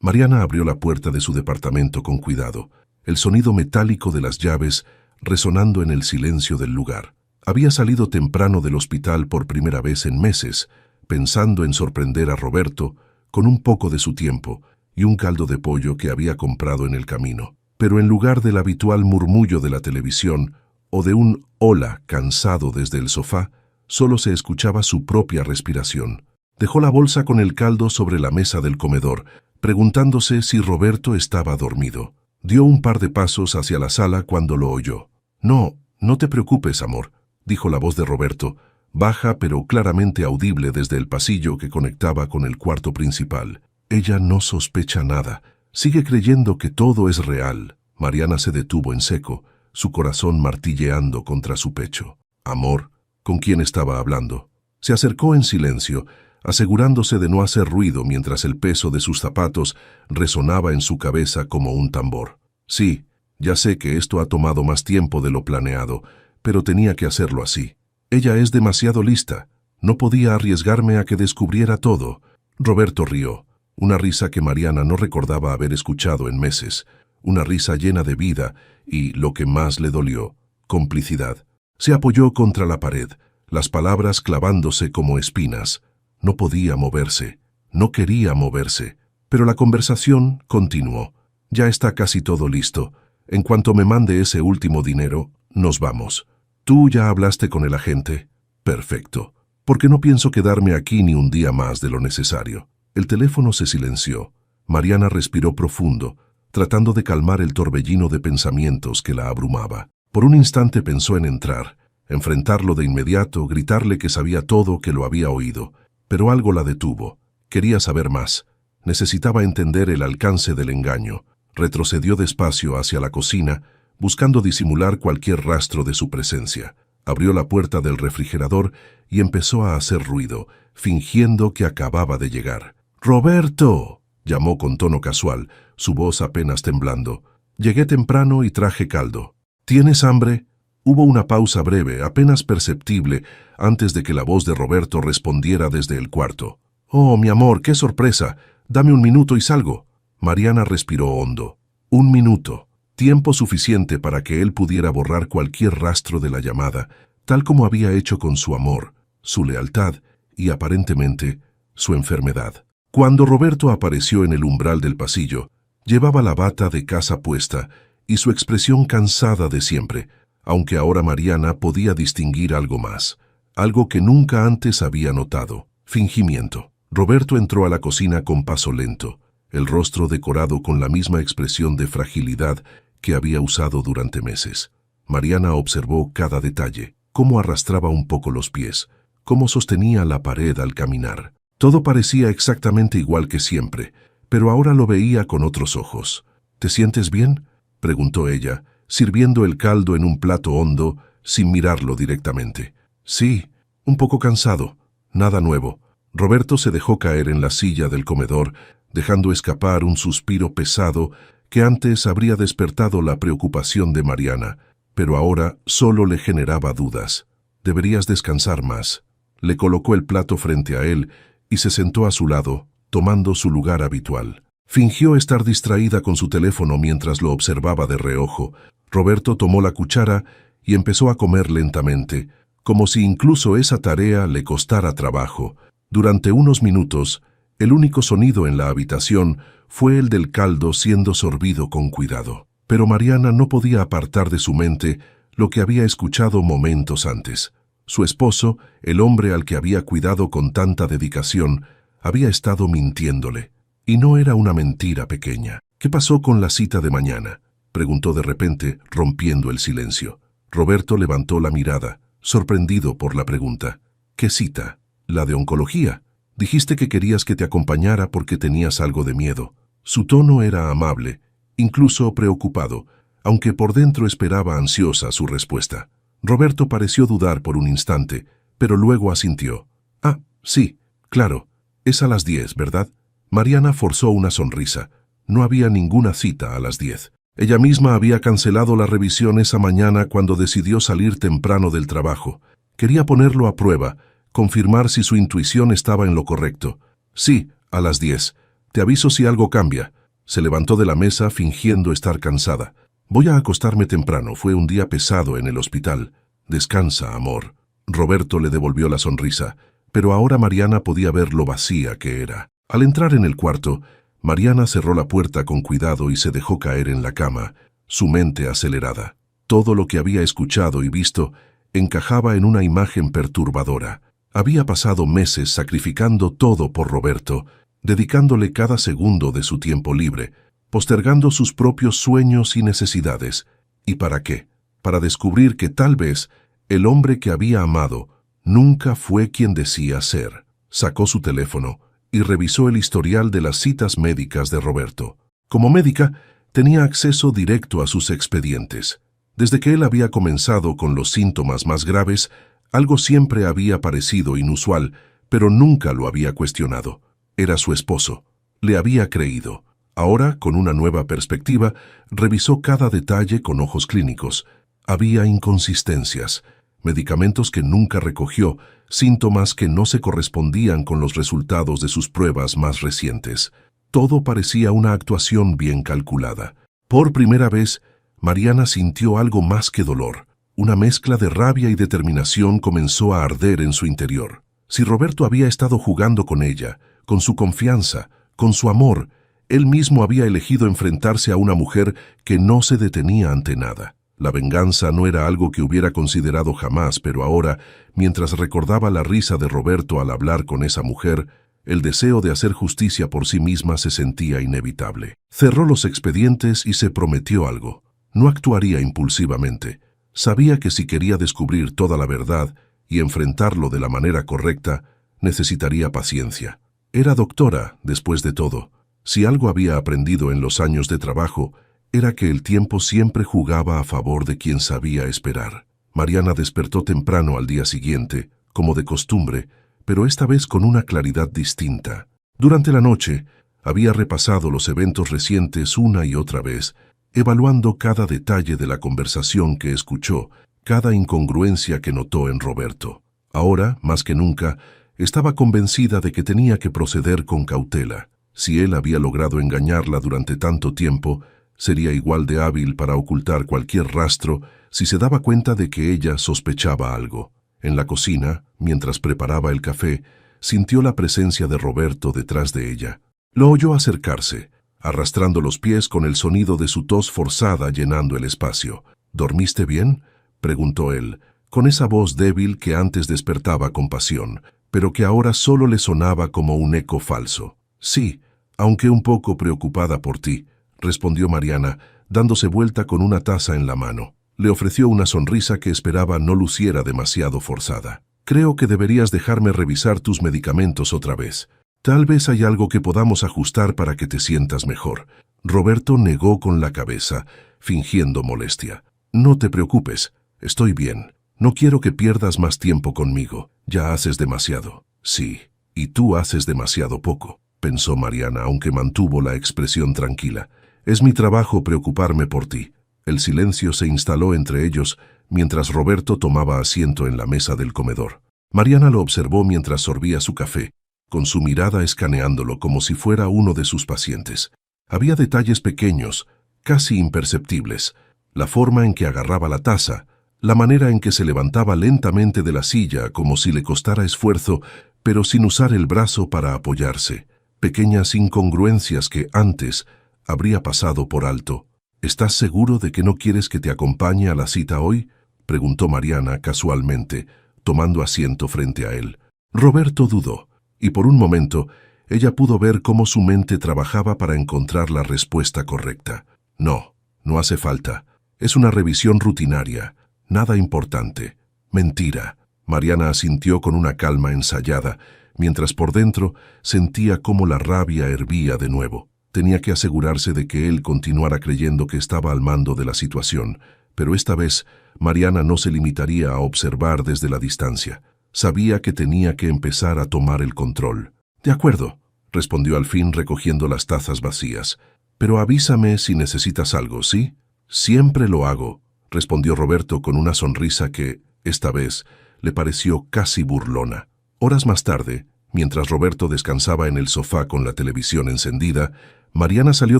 Mariana abrió la puerta de su departamento con cuidado, el sonido metálico de las llaves resonando en el silencio del lugar. Había salido temprano del hospital por primera vez en meses, pensando en sorprender a Roberto con un poco de su tiempo y un caldo de pollo que había comprado en el camino. Pero en lugar del habitual murmullo de la televisión o de un hola cansado desde el sofá, solo se escuchaba su propia respiración. Dejó la bolsa con el caldo sobre la mesa del comedor, preguntándose si Roberto estaba dormido. Dio un par de pasos hacia la sala cuando lo oyó. «No, no te preocupes, amor», dijo la voz de Roberto, baja pero claramente audible desde el pasillo que conectaba con el cuarto principal. «Ella no sospecha nada. Sigue creyendo que todo es real». Mariana se detuvo en seco, su corazón martilleando contra su pecho. «Amor», ¿con quién estaba hablando? Se acercó en silencio, asegurándose de no hacer ruido mientras el peso de sus zapatos resonaba en su cabeza como un tambor. «Sí, ya sé que esto ha tomado más tiempo de lo planeado, pero tenía que hacerlo así. Ella es demasiado lista. No podía arriesgarme a que descubriera todo». Roberto rió, una risa que Mariana no recordaba haber escuchado en meses, una risa llena de vida y, lo que más le dolió, complicidad. Se apoyó contra la pared, las palabras clavándose como espinas. No podía moverse, no quería moverse, pero la conversación continuó. «Ya está casi todo listo. En cuanto me mande ese último dinero, nos vamos. ¿Tú ya hablaste con el agente?» «Perfecto, porque no pienso quedarme aquí ni un día más de lo necesario». El teléfono se silenció. Mariana respiró profundo, tratando de calmar el torbellino de pensamientos que la abrumaba. Por un instante pensó en entrar, enfrentarlo de inmediato, gritarle que sabía todo, que lo había oído. Pero algo la detuvo. Quería saber más. Necesitaba entender el alcance del engaño. Retrocedió despacio hacia la cocina, buscando disimular cualquier rastro de su presencia. Abrió la puerta del refrigerador y empezó a hacer ruido, fingiendo que acababa de llegar. «¡Roberto!», llamó con tono casual, su voz apenas temblando. «Llegué temprano y traje caldo. ¿Tienes hambre?». Hubo una pausa breve, apenas perceptible, antes de que la voz de Roberto respondiera desde el cuarto. «Oh, mi amor, qué sorpresa. Dame un minuto y salgo». Mariana respiró hondo. 1 minuto. Tiempo suficiente para que él pudiera borrar cualquier rastro de la llamada, tal como había hecho con su amor, su lealtad y, aparentemente, su enfermedad. Cuando Roberto apareció en el umbral del pasillo, llevaba la bata de casa puesta y su expresión cansada de siempre, aunque ahora Mariana podía distinguir algo más, algo que nunca antes había notado: fingimiento. Roberto entró a la cocina con paso lento, el rostro decorado con la misma expresión de fragilidad que había usado durante meses. Mariana observó cada detalle, cómo arrastraba un poco los pies, cómo sostenía la pared al caminar. Todo parecía exactamente igual que siempre, pero ahora lo veía con otros ojos. «¿Te sientes bien?», preguntó ella, sirviendo el caldo en un plato hondo, sin mirarlo directamente. «Sí, un poco cansado. Nada nuevo». Roberto se dejó caer en la silla del comedor, dejando escapar un suspiro pesado que antes habría despertado la preocupación de Mariana, pero ahora solo le generaba dudas. «Deberías descansar más». Le colocó el plato frente a él y se sentó a su lado, tomando su lugar habitual. Fingió estar distraída con su teléfono mientras lo observaba de reojo. Roberto tomó la cuchara y empezó a comer lentamente, como si incluso esa tarea le costara trabajo. Durante unos minutos, el único sonido en la habitación fue el del caldo siendo sorbido con cuidado. Pero Mariana no podía apartar de su mente lo que había escuchado momentos antes. Su esposo, el hombre al que había cuidado con tanta dedicación, había estado mintiéndole. Y no era una mentira pequeña. «¿Qué pasó con la cita de mañana?», preguntó de repente, rompiendo el silencio. Roberto levantó la mirada, sorprendido por la pregunta. «¿Qué cita?». «La de oncología. Dijiste que querías que te acompañara porque tenías algo de miedo». Su tono era amable, incluso preocupado, aunque por dentro esperaba ansiosa su respuesta. Roberto pareció dudar por un instante, pero luego asintió. «Ah, sí, claro. Es a las 10, ¿verdad?». Mariana forzó una sonrisa. No había ninguna cita a las 10. Ella misma había cancelado la revisión esa mañana cuando decidió salir temprano del trabajo. Quería ponerlo a prueba, confirmar si su intuición estaba en lo correcto. «Sí, a las 10. Te aviso si algo cambia. Se levantó de la mesa fingiendo estar cansada. Voy a acostarme temprano. Fue un día pesado en el hospital. Descansa, amor. Roberto le devolvió la sonrisa, pero ahora Mariana podía ver lo vacía que era. Al entrar en el cuarto, Mariana cerró la puerta con cuidado y se dejó caer en la cama, su mente acelerada. Todo lo que había escuchado y visto encajaba en una imagen perturbadora. Había pasado meses sacrificando todo por Roberto, dedicándole cada segundo de su tiempo libre, postergando sus propios sueños y necesidades. ¿Y para qué? Para descubrir que tal vez el hombre que había amado nunca fue quien decía ser. Sacó su teléfono y revisó el historial de las citas médicas de Roberto. Como médica, tenía acceso directo a sus expedientes. Desde que él había comenzado con los síntomas más graves, algo siempre había parecido inusual, pero nunca lo había cuestionado. Era su esposo. Le había creído. Ahora, con una nueva perspectiva, revisó cada detalle con ojos clínicos. Había inconsistencias, medicamentos que nunca recogió, síntomas que no se correspondían con los resultados de sus pruebas más recientes. Todo parecía una actuación bien calculada. Por primera vez, Mariana sintió algo más que dolor. Una mezcla de rabia y determinación comenzó a arder en su interior. Si Roberto había estado jugando con ella, con su confianza, con su amor, él mismo había elegido enfrentarse a una mujer que no se detenía ante nada. La venganza no era algo que hubiera considerado jamás, pero ahora, mientras recordaba la risa de Roberto al hablar con esa mujer, el deseo de hacer justicia por sí misma se sentía inevitable. Cerró los expedientes y se prometió algo. No actuaría impulsivamente. Sabía que si quería descubrir toda la verdad y enfrentarlo de la manera correcta, necesitaría paciencia. Era doctora, después de todo. Si algo había aprendido en los años de trabajo, era que el tiempo siempre jugaba a favor de quien sabía esperar. Mariana despertó temprano al día siguiente, como de costumbre, pero esta vez con una claridad distinta. Durante la noche, había repasado los eventos recientes una y otra vez, evaluando cada detalle de la conversación que escuchó, cada incongruencia que notó en Roberto. Ahora, más que nunca, estaba convencida de que tenía que proceder con cautela. Si él había logrado engañarla durante tanto tiempo, sería igual de hábil para ocultar cualquier rastro si se daba cuenta de que ella sospechaba algo. En la cocina, mientras preparaba el café, sintió la presencia de Roberto detrás de ella. Lo oyó acercarse, arrastrando los pies con el sonido de su tos forzada llenando el espacio. ¿Dormiste bien?, preguntó él, con esa voz débil que antes despertaba compasión, pero que ahora solo le sonaba como un eco falso. Sí, aunque un poco preocupada por ti, respondió Mariana, dándose vuelta con una taza en la mano. Le ofreció una sonrisa que esperaba no luciera demasiado forzada. Creo que deberías dejarme revisar tus medicamentos otra vez. Tal vez hay algo que podamos ajustar para que te sientas mejor. Roberto negó con la cabeza, fingiendo molestia. No te preocupes, estoy bien. No quiero que pierdas más tiempo conmigo. Ya haces demasiado. Sí, y tú haces demasiado poco, pensó Mariana, aunque mantuvo la expresión tranquila. Es mi trabajo preocuparme por ti. El silencio se instaló entre ellos mientras Roberto tomaba asiento en la mesa del comedor. Mariana lo observó mientras sorbía su café, con su mirada escaneándolo como si fuera uno de sus pacientes. Había detalles pequeños, casi imperceptibles. La forma en que agarraba la taza, la manera en que se levantaba lentamente de la silla como si le costara esfuerzo, pero sin usar el brazo para apoyarse. Pequeñas incongruencias que antes habría pasado por alto. ¿Estás seguro de que no quieres que te acompañe a la cita hoy?, preguntó Mariana casualmente, tomando asiento frente a él. Roberto dudó, y por un momento ella pudo ver cómo su mente trabajaba para encontrar la respuesta correcta. No, no hace falta. Es una revisión rutinaria, nada importante. Mentira. Mariana asintió con una calma ensayada, mientras por dentro sentía cómo la rabia hervía de nuevo. Tenía que asegurarse de que él continuara creyendo que estaba al mando de la situación, pero esta vez Mariana no se limitaría a observar desde la distancia. Sabía que tenía que empezar a tomar el control. «De acuerdo», respondió al fin recogiendo las tazas vacías. «Pero avísame si necesitas algo, ¿sí?» «Siempre lo hago», respondió Roberto con una sonrisa que, esta vez, le pareció casi burlona. Horas más tarde, Mientras Roberto descansaba en el sofá con la televisión encendida, Mariana salió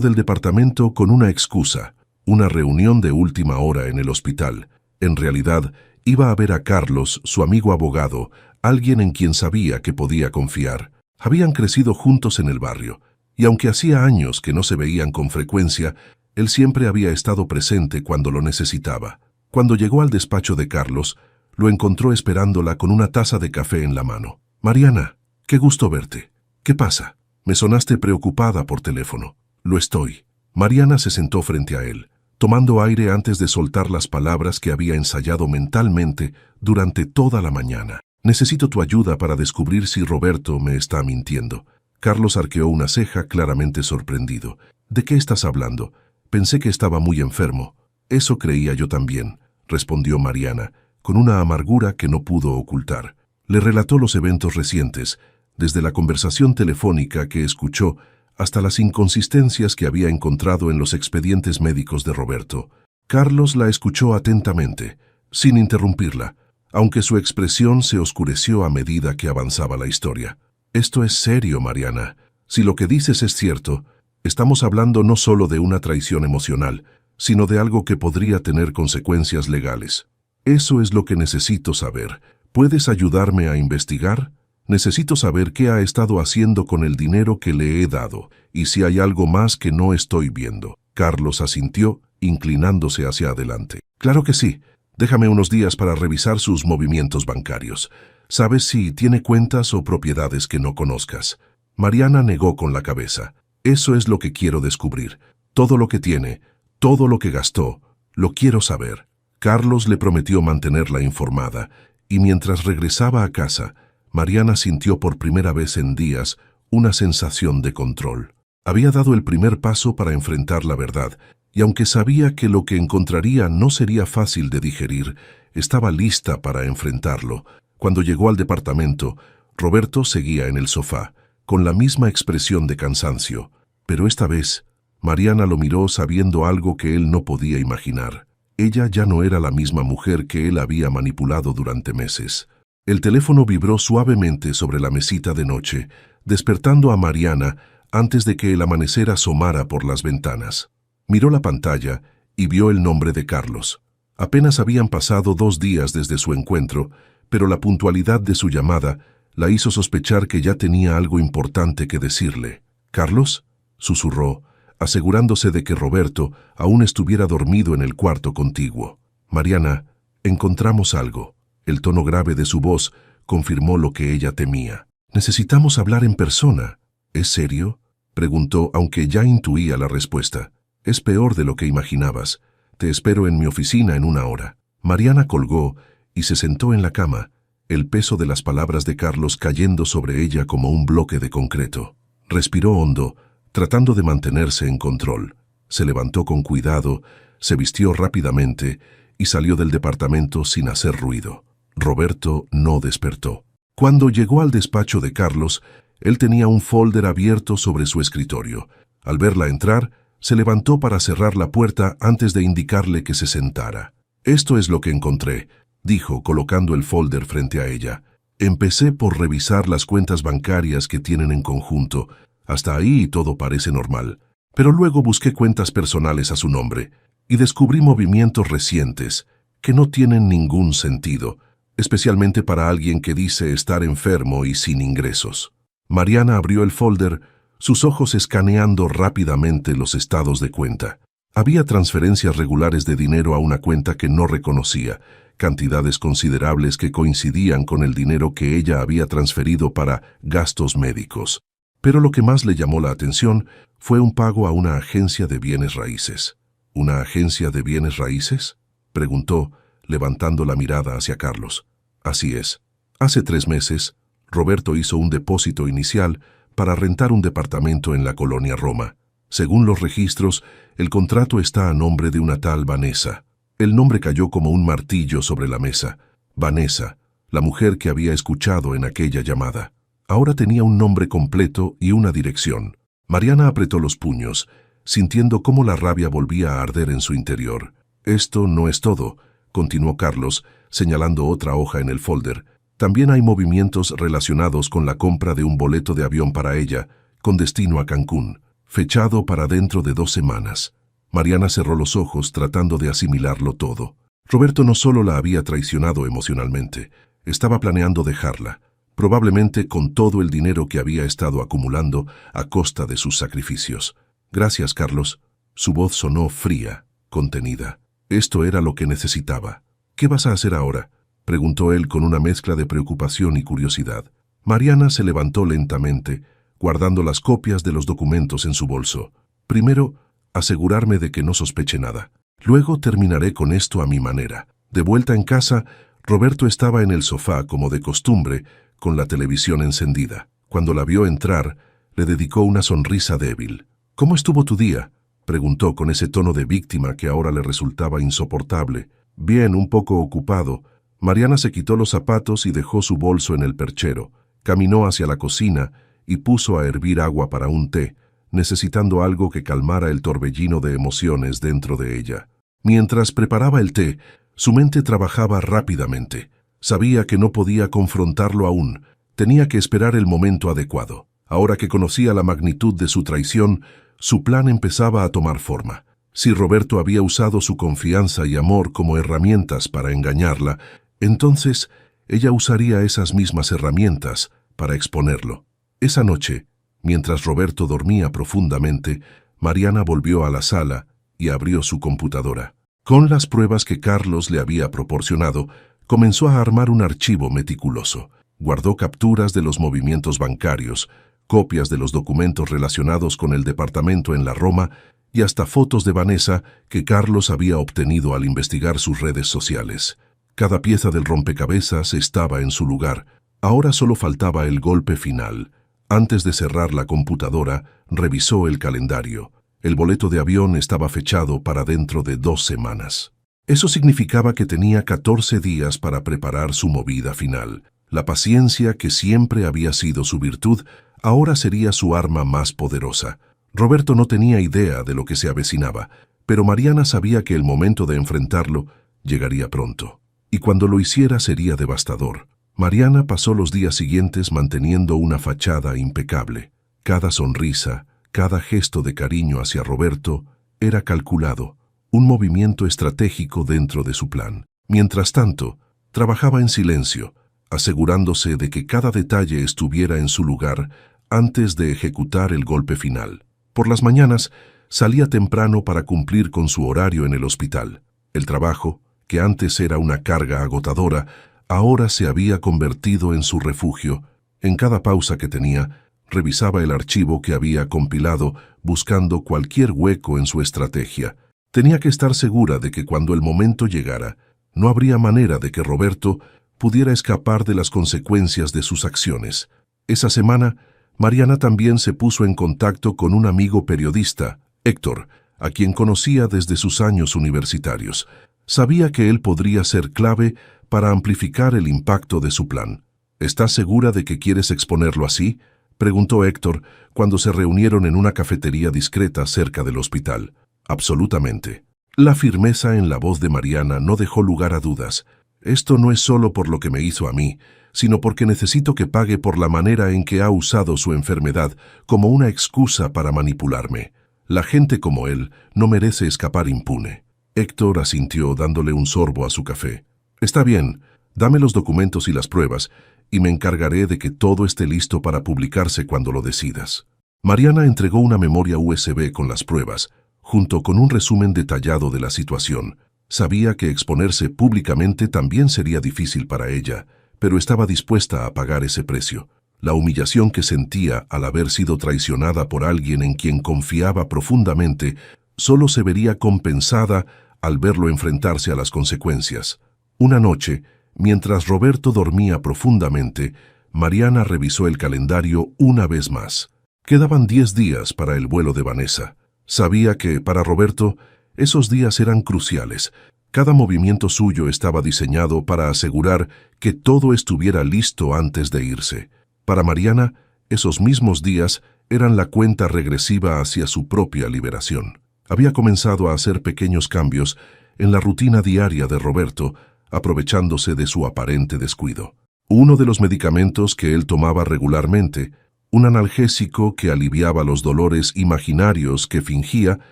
del departamento con una excusa, una reunión de última hora en el hospital. En realidad, iba a ver a Carlos, su amigo abogado, alguien en quien sabía que podía confiar. Habían crecido juntos en el barrio, y aunque hacía años que no se veían con frecuencia, él siempre había estado presente cuando lo necesitaba. Cuando llegó al despacho de Carlos, lo encontró esperándola con una taza de café en la mano. «Mariana, qué gusto verte. ¿Qué pasa? Me sonaste preocupada por teléfono». «Lo estoy». Mariana se sentó frente a él, tomando aire antes de soltar las palabras que había ensayado mentalmente durante toda la mañana. «Necesito tu ayuda para descubrir si Roberto me está mintiendo». Carlos arqueó una ceja, claramente sorprendido. «¿De qué estás hablando? Pensé que estaba muy enfermo». «Eso creía yo también», respondió Mariana, con una amargura que no pudo ocultar. Le relató los eventos recientes, desde la conversación telefónica que escuchó hasta las inconsistencias que había encontrado en los expedientes médicos de Roberto. Carlos la escuchó atentamente, sin interrumpirla, aunque su expresión se oscureció a medida que avanzaba la historia. «Esto es serio, Mariana. Si lo que dices es cierto, estamos hablando no solo de una traición emocional, sino de algo que podría tener consecuencias legales. Eso es lo que necesito saber. ¿Puedes ayudarme a investigar? Necesito saber qué ha estado haciendo con el dinero que le he dado, y si hay algo más que no estoy viendo». Carlos asintió, inclinándose hacia adelante. «Claro que sí. Déjame unos días para revisar sus movimientos bancarios. ¿Sabes si tiene cuentas o propiedades que no conozcas?» Mariana negó con la cabeza. «Eso es lo que quiero descubrir. Todo lo que tiene, todo lo que gastó, lo quiero saber». Carlos le prometió mantenerla informada, y mientras regresaba a casa, Mariana sintió por primera vez en días una sensación de control. Había dado el primer paso para enfrentar la verdad, y aunque sabía que lo que encontraría no sería fácil de digerir, estaba lista para enfrentarlo. Cuando llegó al departamento, Roberto seguía en el sofá, con la misma expresión de cansancio, pero esta vez, Mariana lo miró sabiendo algo que él no podía imaginar. Ella ya no era la misma mujer que él había manipulado durante meses. El teléfono vibró suavemente sobre la mesita de noche, despertando a Mariana antes de que el amanecer asomara por las ventanas. Miró la pantalla y vio el nombre de Carlos. Apenas habían pasado 2 días desde su encuentro, pero la puntualidad de su llamada la hizo sospechar que ya tenía algo importante que decirle. «¿Carlos?», susurró, asegurándose de que Roberto aún estuviera dormido en el cuarto contiguo. «Mariana, encontramos algo». El tono grave de su voz confirmó lo que ella temía. «Necesitamos hablar en persona». «¿Es serio?», preguntó, aunque ya intuía la respuesta. «Es peor de lo que imaginabas. Te espero en mi oficina en 1 hora». Mariana colgó y se sentó en la cama, el peso de las palabras de Carlos cayendo sobre ella como un bloque de concreto. Respiró hondo, tratando de mantenerse en control. Se levantó con cuidado, se vistió rápidamente y salió del departamento sin hacer ruido. Roberto no despertó. Cuando llegó al despacho de Carlos, él tenía un folder abierto sobre su escritorio. Al verla entrar, se levantó para cerrar la puerta antes de indicarle que se sentara. «Esto es lo que encontré», dijo, colocando el folder frente a ella. «Empecé por revisar las cuentas bancarias que tienen en conjunto. Hasta ahí todo parece normal. Pero luego busqué cuentas personales a su nombre y descubrí movimientos recientes que no tienen ningún sentido, especialmente para alguien que dice estar enfermo y sin ingresos». Mariana abrió el folder, sus ojos escaneando rápidamente los estados de cuenta. Había transferencias regulares de dinero a una cuenta que no reconocía, cantidades considerables que coincidían con el dinero que ella había transferido para gastos médicos. Pero lo que más le llamó la atención fue un pago a una agencia de bienes raíces. «¿Una agencia de bienes raíces?», preguntó, levantando la mirada hacia Carlos. «Así es. Hace 3 meses, Roberto hizo un depósito inicial para rentar un departamento en la colonia Roma. Según los registros, el contrato está a nombre de una tal Vanessa». El nombre cayó como un martillo sobre la mesa. Vanessa, la mujer que había escuchado en aquella llamada. Ahora tenía un nombre completo y una dirección. Mariana apretó los puños, sintiendo cómo la rabia volvía a arder en su interior. «Esto no es todo», continuó Carlos, señalando otra hoja en el folder. También hay movimientos relacionados con la compra de un boleto de avión para ella, con destino a Cancún, fechado para dentro de 2 semanas. Mariana cerró los ojos tratando de asimilarlo todo. Roberto no solo la había traicionado emocionalmente, estaba planeando dejarla, probablemente con todo el dinero que había estado acumulando a costa de sus sacrificios. Gracias, Carlos. Su voz sonó fría, contenida. Esto era lo que necesitaba. ¿Qué vas a hacer ahora?, preguntó él con una mezcla de preocupación y curiosidad. Mariana se levantó lentamente, guardando las copias de los documentos en su bolso. Primero, asegurarme de que no sospeche nada. Luego terminaré con esto a mi manera. De vuelta en casa, Roberto estaba en el sofá, como de costumbre, con la televisión encendida. Cuando la vio entrar, le dedicó una sonrisa débil. «¿Cómo estuvo tu día?», preguntó con ese tono de víctima que ahora le resultaba insoportable. «Bien, un poco ocupado». Mariana se quitó los zapatos y dejó su bolso en el perchero. Caminó hacia la cocina y puso a hervir agua para un té, necesitando algo que calmara el torbellino de emociones dentro de ella. Mientras preparaba el té, su mente trabajaba rápidamente. Sabía que no podía confrontarlo aún, tenía que esperar el momento adecuado. Ahora que conocía la magnitud de su traición, su plan empezaba a tomar forma. Si Roberto había usado su confianza y amor como herramientas para engañarla, entonces ella usaría esas mismas herramientas para exponerlo. Esa noche, mientras Roberto dormía profundamente, Mariana volvió a la sala y abrió su computadora. Con las pruebas que Carlos le había proporcionado, comenzó a armar un archivo meticuloso. Guardó capturas de los movimientos bancarios, copias de los documentos relacionados con el departamento en la Roma y hasta fotos de Vanessa que Carlos había obtenido al investigar sus redes sociales. Cada pieza del rompecabezas estaba en su lugar. Ahora solo faltaba el golpe final. Antes de cerrar la computadora, revisó el calendario. El boleto de avión estaba fechado para dentro de 2 semanas. Eso significaba que tenía 14 días para preparar su movida final. La paciencia, que siempre había sido su virtud, ahora sería su arma más poderosa. Roberto no tenía idea de lo que se avecinaba, pero Mariana sabía que el momento de enfrentarlo llegaría pronto. Y cuando lo hiciera sería devastador. Mariana pasó los días siguientes manteniendo una fachada impecable. Cada sonrisa, cada gesto de cariño hacia Roberto era calculado, un movimiento estratégico dentro de su plan. Mientras tanto, trabajaba en silencio, asegurándose de que cada detalle estuviera en su lugar antes de ejecutar el golpe final. Por las mañanas, salía temprano para cumplir con su horario en el hospital. El trabajo, que antes era una carga agotadora, ahora se había convertido en su refugio. En cada pausa que tenía, revisaba el archivo que había compilado, buscando cualquier hueco en su estrategia. Tenía que estar segura de que cuando el momento llegara, no habría manera de que Roberto pudiera escapar de las consecuencias de sus acciones. Esa semana, Mariana también se puso en contacto con un amigo periodista, Héctor, a quien conocía desde sus años universitarios. Sabía que él podría ser clave para amplificar el impacto de su plan. ¿Estás segura de que quieres exponerlo así?, preguntó Héctor cuando se reunieron en una cafetería discreta cerca del hospital. Absolutamente. La firmeza en la voz de Mariana no dejó lugar a dudas. Esto no es solo por lo que me hizo a mí, sino porque necesito que pague por la manera en que ha usado su enfermedad como una excusa para manipularme. La gente como él no merece escapar impune. Héctor asintió dándole un sorbo a su café. Está bien, dame los documentos y las pruebas, y me encargaré de que todo esté listo para publicarse cuando lo decidas. Mariana entregó una memoria USB con las pruebas, junto con un resumen detallado de la situación. Sabía que exponerse públicamente también sería difícil para ella, pero estaba dispuesta a pagar ese precio. La humillación que sentía al haber sido traicionada por alguien en quien confiaba profundamente solo se vería compensada al verlo enfrentarse a las consecuencias. Una noche, mientras Roberto dormía profundamente, Mariana revisó el calendario una vez más. Quedaban 10 días para el vuelo de Vanessa. Sabía que, para Roberto, esos días eran cruciales. Cada movimiento suyo estaba diseñado para asegurar que todo estuviera listo antes de irse. Para Mariana, esos mismos días eran la cuenta regresiva hacia su propia liberación. Había comenzado a hacer pequeños cambios en la rutina diaria de Roberto, aprovechándose de su aparente descuido. Uno de los medicamentos que él tomaba regularmente, un analgésico que aliviaba los dolores imaginarios que fingía,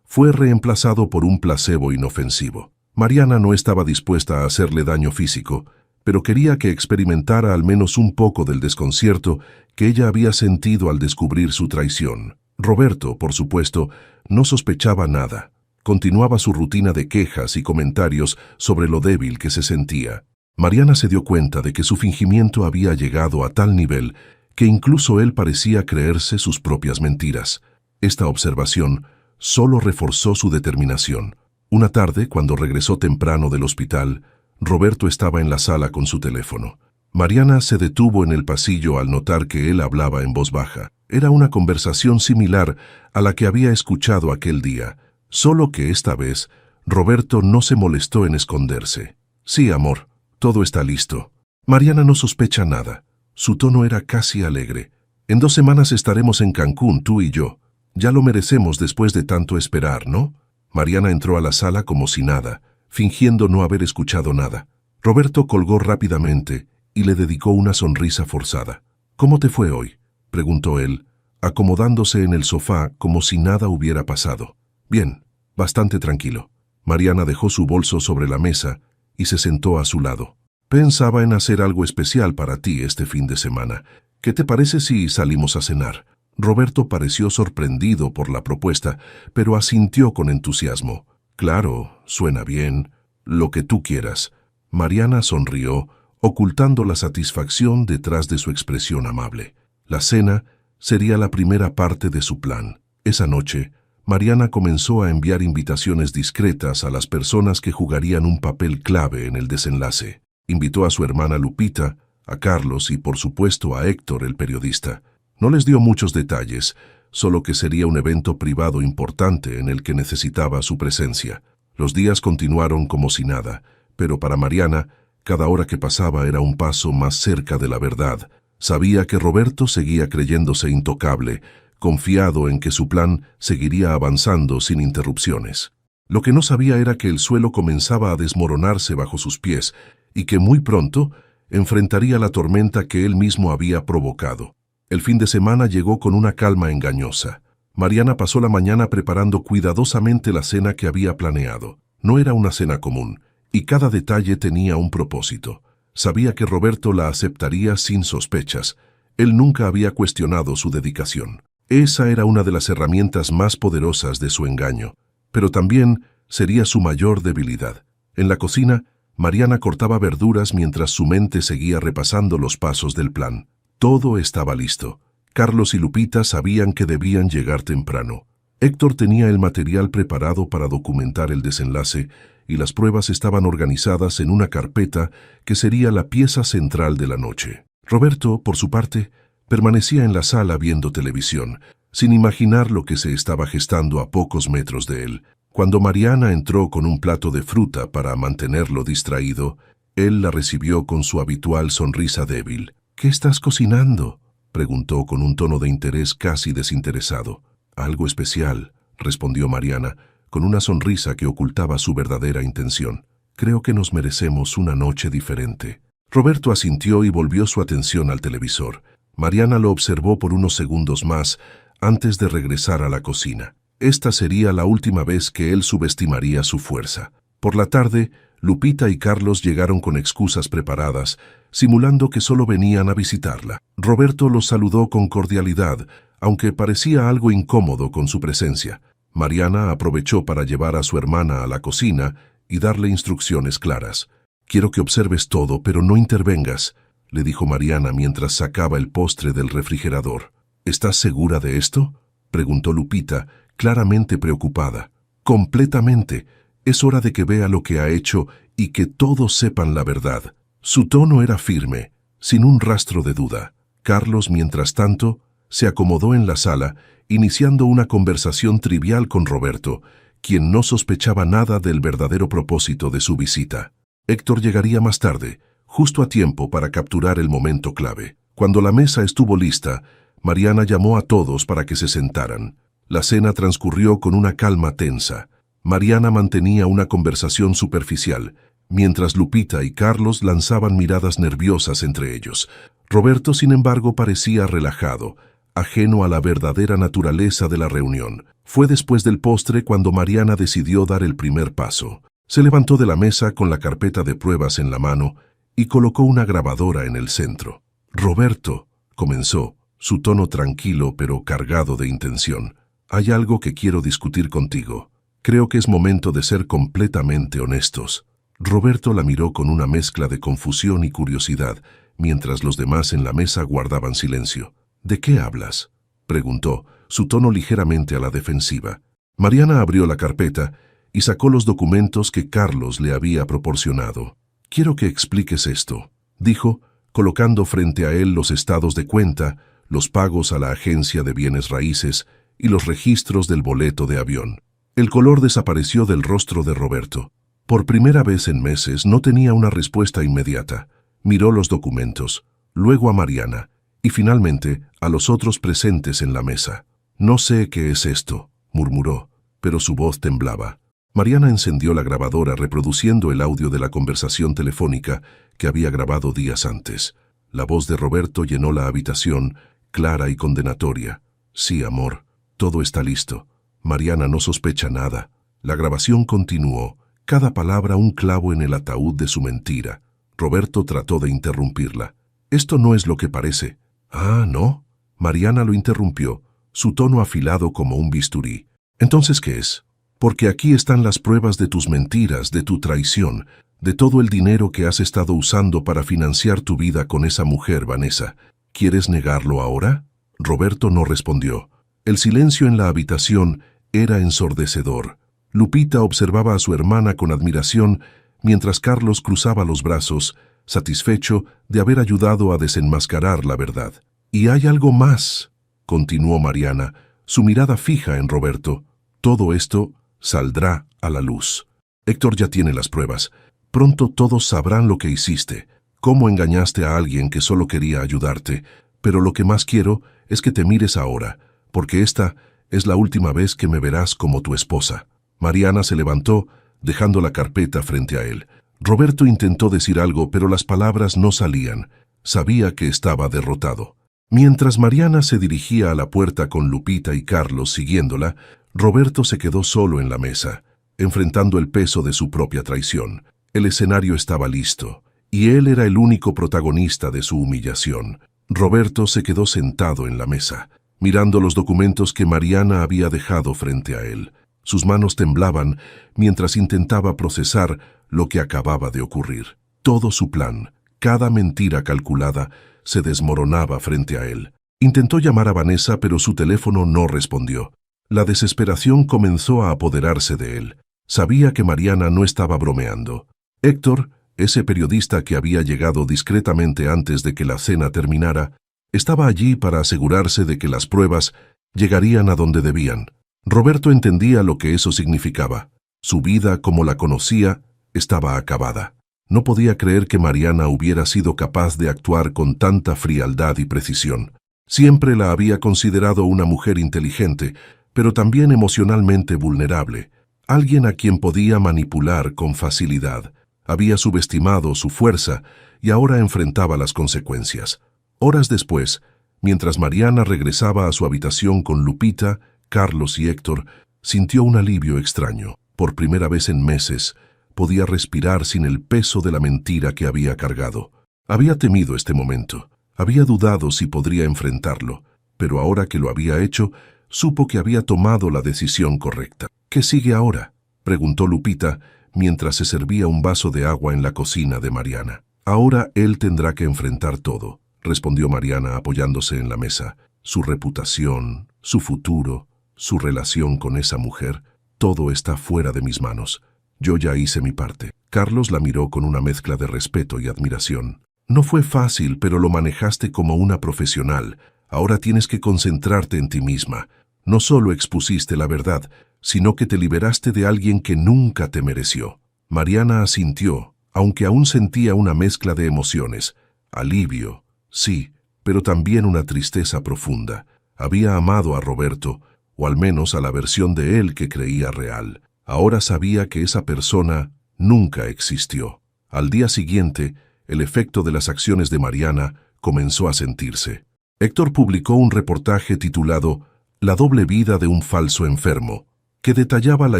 fue reemplazado por un placebo inofensivo. Mariana no estaba dispuesta a hacerle daño físico, pero quería que experimentara al menos un poco del desconcierto que ella había sentido al descubrir su traición. Roberto, por supuesto, no sospechaba nada. Continuaba su rutina de quejas y comentarios sobre lo débil que se sentía. Mariana se dio cuenta de que su fingimiento había llegado a tal nivel que incluso él parecía creerse sus propias mentiras. Esta observación solo reforzó su determinación. Una tarde, cuando regresó temprano del hospital, Roberto estaba en la sala con su teléfono. Mariana se detuvo en el pasillo al notar que él hablaba en voz baja. Era una conversación similar a la que había escuchado aquel día, solo que esta vez Roberto no se molestó en esconderse. «Sí, amor, todo está listo». Mariana no sospecha nada. Su tono era casi alegre. «En 2 semanas estaremos en Cancún, tú y yo. Ya lo merecemos después de tanto esperar, ¿no?» Mariana entró a la sala como si nada, fingiendo no haber escuchado nada. Roberto colgó rápidamente y le dedicó una sonrisa forzada. «¿Cómo te fue hoy?», preguntó él, acomodándose en el sofá como si nada hubiera pasado. «Bien, bastante tranquilo». Mariana dejó su bolso sobre la mesa y se sentó a su lado. «Pensaba en hacer algo especial para ti este fin de semana. ¿Qué te parece si salimos a cenar?». Roberto pareció sorprendido por la propuesta, pero asintió con entusiasmo. «Claro, suena bien. Lo que tú quieras». Mariana sonrió, ocultando la satisfacción detrás de su expresión amable. La cena sería la primera parte de su plan. Esa noche, Mariana comenzó a enviar invitaciones discretas a las personas que jugarían un papel clave en el desenlace. Invitó a su hermana Lupita, a Carlos y, por supuesto, a Héctor, el periodista. No les dio muchos detalles, solo que sería un evento privado importante en el que necesitaba su presencia. Los días continuaron como si nada, pero para Mariana, cada hora que pasaba era un paso más cerca de la verdad. Sabía que Roberto seguía creyéndose intocable, confiado en que su plan seguiría avanzando sin interrupciones. Lo que no sabía era que el suelo comenzaba a desmoronarse bajo sus pies y que muy pronto enfrentaría la tormenta que él mismo había provocado. El fin de semana llegó con una calma engañosa. Mariana pasó la mañana preparando cuidadosamente la cena que había planeado. No era una cena común, y cada detalle tenía un propósito. Sabía que Roberto la aceptaría sin sospechas. Él nunca había cuestionado su dedicación. Esa era una de las herramientas más poderosas de su engaño, pero también sería su mayor debilidad. En la cocina, Mariana cortaba verduras mientras su mente seguía repasando los pasos del plan. Todo estaba listo. Carlos y Lupita sabían que debían llegar temprano. Héctor tenía el material preparado para documentar el desenlace y las pruebas estaban organizadas en una carpeta que sería la pieza central de la noche. Roberto, por su parte, permanecía en la sala viendo televisión, sin imaginar lo que se estaba gestando a pocos metros de él. Cuando Mariana entró con un plato de fruta para mantenerlo distraído, él la recibió con su habitual sonrisa débil. «¿Qué estás cocinando?», preguntó con un tono de interés casi desinteresado. «Algo especial», respondió Mariana, con una sonrisa que ocultaba su verdadera intención. «Creo que nos merecemos una noche diferente». Roberto asintió y volvió su atención al televisor. Mariana lo observó por unos segundos más antes de regresar a la cocina. Esta sería la última vez que él subestimaría su fuerza. Por la tarde, Lupita y Carlos llegaron con excusas preparadas, simulando que solo venían a visitarla. Roberto los saludó con cordialidad, aunque parecía algo incómodo con su presencia. Mariana aprovechó para llevar a su hermana a la cocina y darle instrucciones claras. «Quiero que observes todo, pero no intervengas», le dijo Mariana mientras sacaba el postre del refrigerador. «¿Estás segura de esto?», preguntó Lupita, claramente preocupada. «Completamente. Es hora de que vea lo que ha hecho y que todos sepan la verdad». Su tono era firme, sin un rastro de duda. Carlos, mientras tanto, se acomodó en la sala, iniciando una conversación trivial con Roberto, quien no sospechaba nada del verdadero propósito de su visita. Héctor llegaría más tarde, justo a tiempo para capturar el momento clave. Cuando la mesa estuvo lista, Mariana llamó a todos para que se sentaran. La cena transcurrió con una calma tensa. Mariana mantenía una conversación superficial, mientras Lupita y Carlos lanzaban miradas nerviosas entre ellos. Roberto, sin embargo, parecía relajado, ajeno a la verdadera naturaleza de la reunión. Fue después del postre cuando Mariana decidió dar el primer paso. Se levantó de la mesa con la carpeta de pruebas en la mano y colocó una grabadora en el centro. «Roberto», comenzó, su tono tranquilo pero cargado de intención. «Hay algo que quiero discutir contigo. Creo que es momento de ser completamente honestos». Roberto la miró con una mezcla de confusión y curiosidad, mientras los demás en la mesa guardaban silencio. «¿De qué hablas?», preguntó, su tono ligeramente a la defensiva. Mariana abrió la carpeta y sacó los documentos que Carlos le había proporcionado. «Quiero que expliques esto», dijo, colocando frente a él los estados de cuenta, los pagos a la agencia de bienes raíces y los registros del boleto de avión. El color desapareció del rostro de Roberto. Por primera vez en meses no tenía una respuesta inmediata. Miró los documentos, luego a Mariana y finalmente a los otros presentes en la mesa. «No sé qué es esto», murmuró, pero su voz temblaba. Mariana encendió la grabadora reproduciendo el audio de la conversación telefónica que había grabado días antes. La voz de Roberto llenó la habitación, clara y condenatoria. «Sí, amor, todo está listo. Mariana no sospecha nada». La grabación continuó, cada palabra un clavo en el ataúd de su mentira. Roberto trató de interrumpirla. «Esto no es lo que parece». «Ah, ¿no?». Mariana lo interrumpió, su tono afilado como un bisturí. «¿Entonces qué es?». «Porque aquí están las pruebas de tus mentiras, de tu traición, de todo el dinero que has estado usando para financiar tu vida con esa mujer, Vanessa. ¿Quieres negarlo ahora?». Roberto no respondió. El silencio en la habitación era ensordecedor. Lupita observaba a su hermana con admiración, mientras Carlos cruzaba los brazos, satisfecho de haber ayudado a desenmascarar la verdad. «Y hay algo más», continuó Mariana, su mirada fija en Roberto. «Todo esto saldrá a la luz. Héctor ya tiene las pruebas. Pronto todos sabrán lo que hiciste, cómo engañaste a alguien que solo quería ayudarte, pero lo que más quiero es que te mires ahora, porque esta es la última vez que me verás como tu esposa». Mariana se levantó, dejando la carpeta frente a él. Roberto intentó decir algo, pero las palabras no salían. Sabía que estaba derrotado. Mientras Mariana se dirigía a la puerta con Lupita y Carlos siguiéndola, Roberto se quedó solo en la mesa, enfrentando el peso de su propia traición. El escenario estaba listo, y él era el único protagonista de su humillación. Roberto se quedó sentado en la mesa, mirando los documentos que Mariana había dejado frente a él. Sus manos temblaban mientras intentaba procesar lo que acababa de ocurrir. Todo su plan, cada mentira calculada, se desmoronaba frente a él. Intentó llamar a Vanessa, pero su teléfono no respondió. La desesperación comenzó a apoderarse de él. Sabía que Mariana no estaba bromeando. Héctor, ese periodista que había llegado discretamente antes de que la cena terminara, estaba allí para asegurarse de que las pruebas llegarían a donde debían. Roberto entendía lo que eso significaba. Su vida, como la conocía, estaba acabada. No podía creer que Mariana hubiera sido capaz de actuar con tanta frialdad y precisión. Siempre la había considerado una mujer inteligente, pero también emocionalmente vulnerable, alguien a quien podía manipular con facilidad. Había subestimado su fuerza y ahora enfrentaba las consecuencias. Horas después, mientras Mariana regresaba a su habitación con Lupita, Carlos y Héctor, sintió un alivio extraño. Por primera vez en meses, podía respirar sin el peso de la mentira que había cargado. Había temido este momento, había dudado si podría enfrentarlo, pero ahora que lo había hecho, supo que había tomado la decisión correcta. «¿Qué sigue ahora?», preguntó Lupita, mientras se servía un vaso de agua en la cocina de Mariana. «Ahora él tendrá que enfrentar todo», respondió Mariana apoyándose en la mesa. «Su reputación, su futuro, su relación con esa mujer, todo está fuera de mis manos. Yo ya hice mi parte». Carlos la miró con una mezcla de respeto y admiración. «No fue fácil, pero lo manejaste como una profesional. Ahora tienes que concentrarte en ti misma. No solo expusiste la verdad, sino que te liberaste de alguien que nunca te mereció». Mariana asintió, aunque aún sentía una mezcla de emociones. Alivio, sí, pero también una tristeza profunda. Había amado a Roberto, o al menos a la versión de él que creía real. Ahora sabía que esa persona nunca existió. Al día siguiente, el efecto de las acciones de Mariana comenzó a sentirse. Héctor publicó un reportaje titulado La doble vida de un falso enfermo, que detallaba la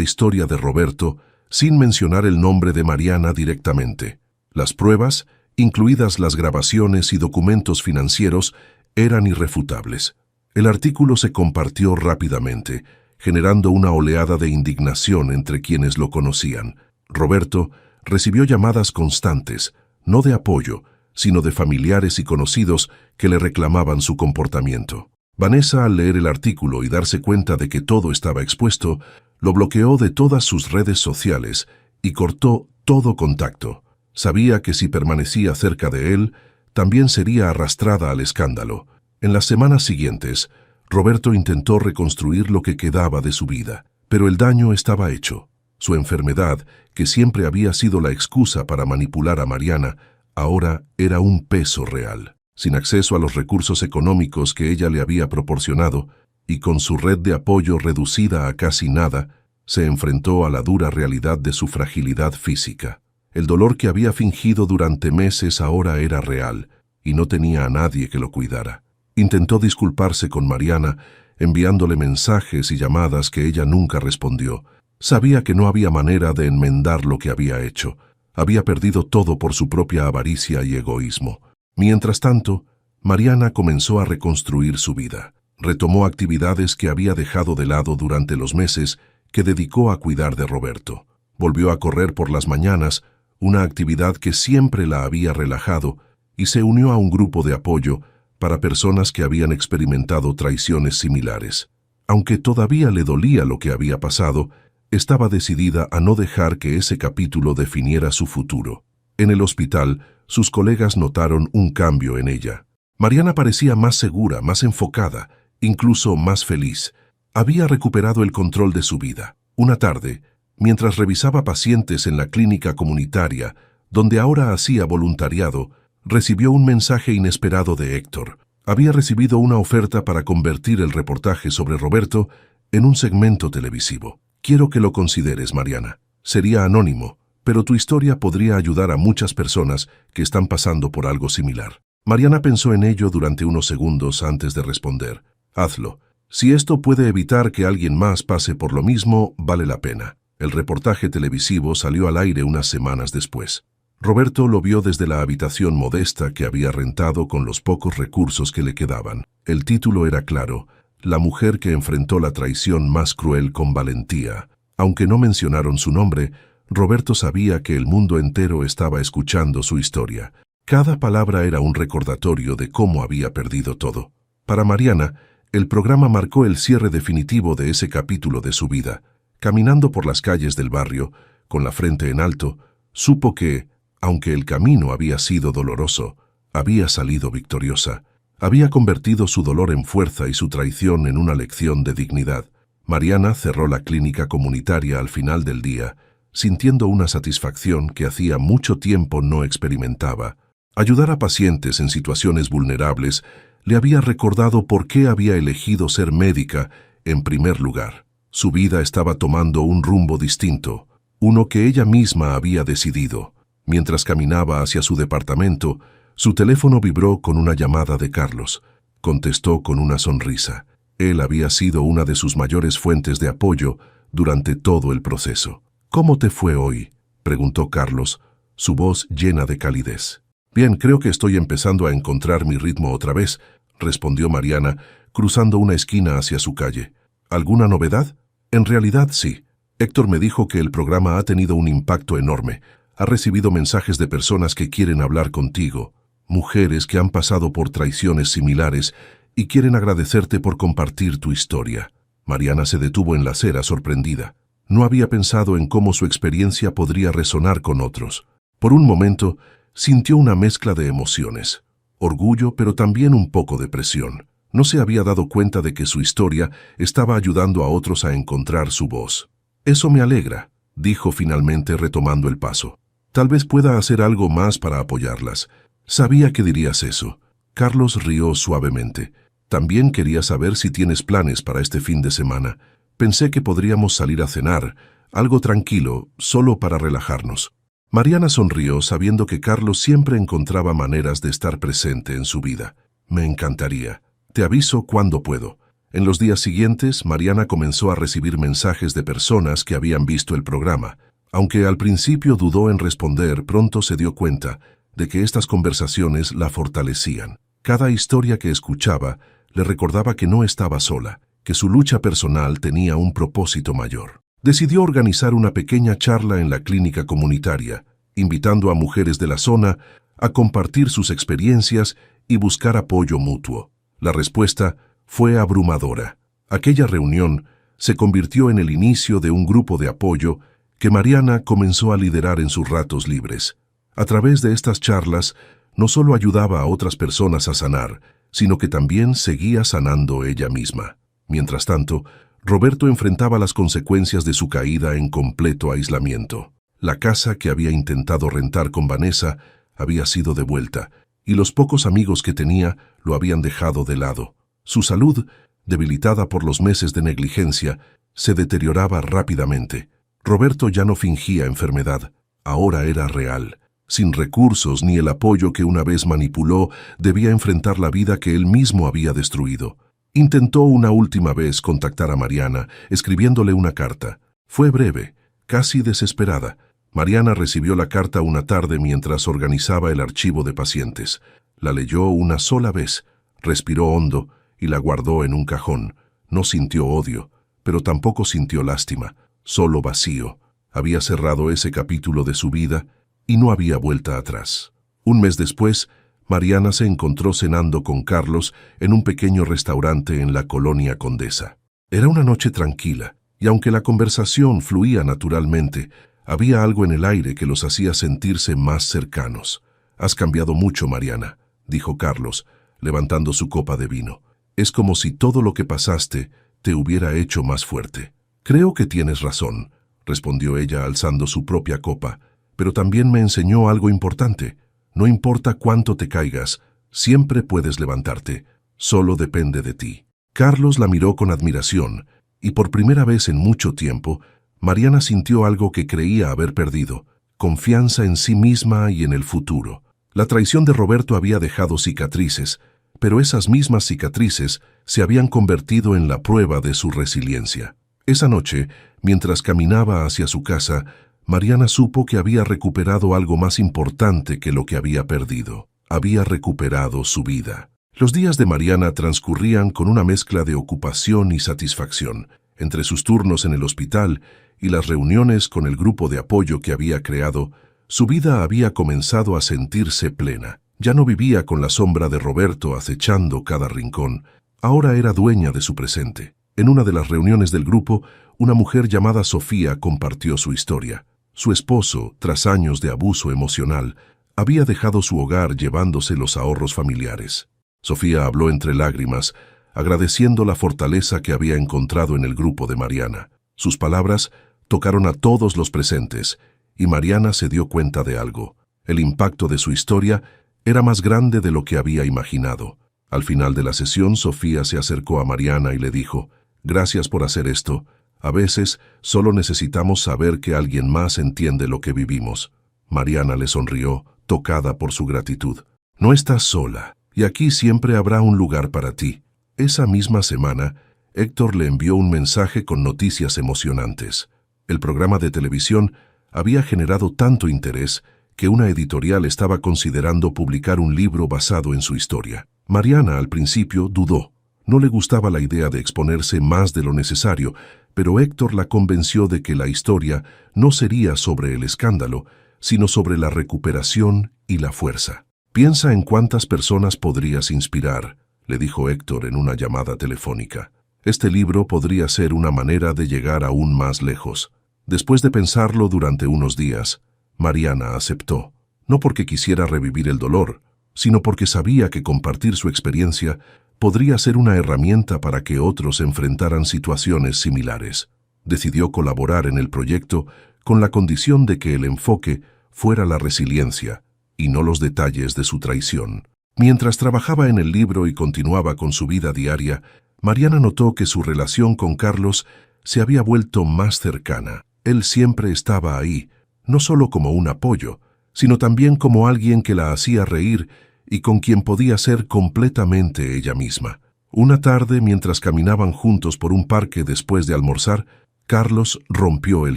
historia de Roberto sin mencionar el nombre de Mariana directamente. Las pruebas, incluidas las grabaciones y documentos financieros, eran irrefutables. El artículo se compartió rápidamente, generando una oleada de indignación entre quienes lo conocían. Roberto recibió llamadas constantes, no de apoyo, sino de familiares y conocidos que le reclamaban su comportamiento. Vanessa, al leer el artículo y darse cuenta de que todo estaba expuesto, lo bloqueó de todas sus redes sociales y cortó todo contacto. Sabía que si permanecía cerca de él, también sería arrastrada al escándalo. En las semanas siguientes, Roberto intentó reconstruir lo que quedaba de su vida, pero el daño estaba hecho. Su enfermedad, que siempre había sido la excusa para manipular a Mariana, ahora era un peso real. Sin acceso a los recursos económicos que ella le había proporcionado, y con su red de apoyo reducida a casi nada, se enfrentó a la dura realidad de su fragilidad física. El dolor que había fingido durante meses ahora era real, y no tenía a nadie que lo cuidara. Intentó disculparse con Mariana, enviándole mensajes y llamadas que ella nunca respondió. Sabía que no había manera de enmendar lo que había hecho. Había perdido todo por su propia avaricia y egoísmo. Mientras tanto, Mariana comenzó a reconstruir su vida. Retomó actividades que había dejado de lado durante los meses que dedicó a cuidar de Roberto. Volvió a correr por las mañanas, una actividad que siempre la había relajado, y se unió a un grupo de apoyo para personas que habían experimentado traiciones similares. Aunque todavía le dolía lo que había pasado, estaba decidida a no dejar que ese capítulo definiera su futuro. En el hospital, sus colegas notaron un cambio en ella. Mariana parecía más segura, más enfocada, incluso más feliz. Había recuperado el control de su vida. Una tarde, mientras revisaba pacientes en la clínica comunitaria, donde ahora hacía voluntariado, recibió un mensaje inesperado de Héctor. Había recibido una oferta para convertir el reportaje sobre Roberto en un segmento televisivo. Quiero que lo consideres, Mariana. Sería anónimo, pero tu historia podría ayudar a muchas personas que están pasando por algo similar. Mariana pensó en ello durante unos segundos antes de responder. Hazlo. Si esto puede evitar que alguien más pase por lo mismo, vale la pena. El reportaje televisivo salió al aire unas semanas después. Roberto lo vio desde la habitación modesta que había rentado con los pocos recursos que le quedaban. El título era claro: La mujer que enfrentó la traición más cruel con valentía. Aunque no mencionaron su nombre, Roberto sabía que el mundo entero estaba escuchando su historia. Cada palabra era un recordatorio de cómo había perdido todo. Para Mariana, el programa marcó el cierre definitivo de ese capítulo de su vida. Caminando por las calles del barrio, con la frente en alto, supo que, aunque el camino había sido doloroso, había salido victoriosa. Había convertido su dolor en fuerza y su traición en una lección de dignidad. Mariana cerró la clínica comunitaria al final del día, sintiendo una satisfacción que hacía mucho tiempo no experimentaba. Ayudar a pacientes en situaciones vulnerables le había recordado por qué había elegido ser médica en primer lugar. Su vida estaba tomando un rumbo distinto, uno que ella misma había decidido. Mientras caminaba hacia su departamento, su teléfono vibró con una llamada de Carlos. Contestó con una sonrisa. Él había sido una de sus mayores fuentes de apoyo durante todo el proceso. «¿Cómo te fue hoy?», preguntó Carlos, su voz llena de calidez. «Bien, creo que estoy empezando a encontrar mi ritmo otra vez», respondió Mariana, cruzando una esquina hacia su calle. «¿Alguna novedad?». «En realidad, sí. Héctor me dijo que el programa ha tenido un impacto enorme. Ha recibido mensajes de personas que quieren hablar contigo, mujeres que han pasado por traiciones similares y quieren agradecerte por compartir tu historia». Mariana se detuvo en la acera sorprendida. No había pensado en cómo su experiencia podría resonar con otros. Por un momento, sintió una mezcla de emociones. Orgullo, pero también un poco de presión. No se había dado cuenta de que su historia estaba ayudando a otros a encontrar su voz. «Eso me alegra», dijo finalmente retomando el paso. «Tal vez pueda hacer algo más para apoyarlas». «Sabía que dirías eso». Carlos rió suavemente. «También quería saber si tienes planes para este fin de semana. Pensé que podríamos salir a cenar, algo tranquilo, solo para relajarnos. Mariana sonrió sabiendo que Carlos siempre encontraba maneras de estar presente en su vida. Me encantaría. Te aviso cuando puedo. En los días siguientes, Mariana comenzó a recibir mensajes de personas que habían visto el programa. Aunque al principio dudó en responder, pronto se dio cuenta de que estas conversaciones la fortalecían. Cada historia que escuchaba le recordaba que no estaba sola, que su lucha personal tenía un propósito mayor. Decidió organizar una pequeña charla en la clínica comunitaria, invitando a mujeres de la zona a compartir sus experiencias y buscar apoyo mutuo. La respuesta fue abrumadora. Aquella reunión se convirtió en el inicio de un grupo de apoyo que Mariana comenzó a liderar en sus ratos libres. A través de estas charlas, no solo ayudaba a otras personas a sanar, sino que también seguía sanando ella misma. Mientras tanto, Roberto enfrentaba las consecuencias de su caída en completo aislamiento. La casa que había intentado rentar con Vanessa había sido devuelta, y los pocos amigos que tenía lo habían dejado de lado. Su salud, debilitada por los meses de negligencia, se deterioraba rápidamente. Roberto ya no fingía enfermedad, ahora era real. Sin recursos ni el apoyo que una vez manipuló, debía enfrentar la vida que él mismo había destruido. Intentó una última vez contactar a Mariana, escribiéndole una carta. Fue breve, casi desesperada. Mariana recibió la carta una tarde mientras organizaba el archivo de pacientes. La leyó una sola vez, respiró hondo y la guardó en un cajón. No sintió odio, pero tampoco sintió lástima, solo vacío. Había cerrado ese capítulo de su vida y no había vuelta atrás. Un mes después, Mariana se encontró cenando con Carlos en un pequeño restaurante en la colonia Condesa. Era una noche tranquila, y aunque la conversación fluía naturalmente, había algo en el aire que los hacía sentirse más cercanos. «Has cambiado mucho, Mariana», dijo Carlos, levantando su copa de vino. «Es como si todo lo que pasaste te hubiera hecho más fuerte». «Creo que tienes razón», respondió ella alzando su propia copa, «pero también me enseñó algo importante. No importa cuánto te caigas, siempre puedes levantarte. Solo depende de ti». Carlos la miró con admiración, y por primera vez en mucho tiempo, Mariana sintió algo que creía haber perdido: confianza en sí misma y en el futuro. La traición de Roberto había dejado cicatrices, pero esas mismas cicatrices se habían convertido en la prueba de su resiliencia. Esa noche, mientras caminaba hacia su casa, Mariana supo que había recuperado algo más importante que lo que había perdido. Había recuperado su vida. Los días de Mariana transcurrían con una mezcla de ocupación y satisfacción. Entre sus turnos en el hospital y las reuniones con el grupo de apoyo que había creado, su vida había comenzado a sentirse plena. Ya no vivía con la sombra de Roberto acechando cada rincón. Ahora era dueña de su presente. En una de las reuniones del grupo, una mujer llamada Sofía compartió su historia. Su esposo, tras años de abuso emocional, había dejado su hogar llevándose los ahorros familiares. Sofía habló entre lágrimas, agradeciendo la fortaleza que había encontrado en el grupo de Mariana. Sus palabras tocaron a todos los presentes, y Mariana se dio cuenta de algo. El impacto de su historia era más grande de lo que había imaginado. Al final de la sesión, Sofía se acercó a Mariana y le dijo: «Gracias por hacer esto. A veces solo necesitamos saber que alguien más entiende lo que vivimos». Mariana le sonrió, tocada por su gratitud. «No estás sola, y aquí siempre habrá un lugar para ti». Esa misma semana, Héctor le envió un mensaje con noticias emocionantes. El programa de televisión había generado tanto interés que una editorial estaba considerando publicar un libro basado en su historia. Mariana al principio dudó. No le gustaba la idea de exponerse más de lo necesario, pero Héctor la convenció de que la historia no sería sobre el escándalo, sino sobre la recuperación y la fuerza. «Piensa en cuántas personas podrías inspirar», le dijo Héctor en una llamada telefónica. «Este libro podría ser una manera de llegar aún más lejos». Después de pensarlo durante unos días, Mariana aceptó, no porque quisiera revivir el dolor, sino porque sabía que compartir su experiencia podría ser una herramienta para que otros enfrentaran situaciones similares. Decidió colaborar en el proyecto con la condición de que el enfoque fuera la resiliencia y no los detalles de su traición. Mientras trabajaba en el libro y continuaba con su vida diaria, Mariana notó que su relación con Carlos se había vuelto más cercana. Él siempre estaba ahí, no solo como un apoyo, sino también como alguien que la hacía reír y con quien podía ser completamente ella misma. Una tarde, mientras caminaban juntos por un parque después de almorzar, Carlos rompió el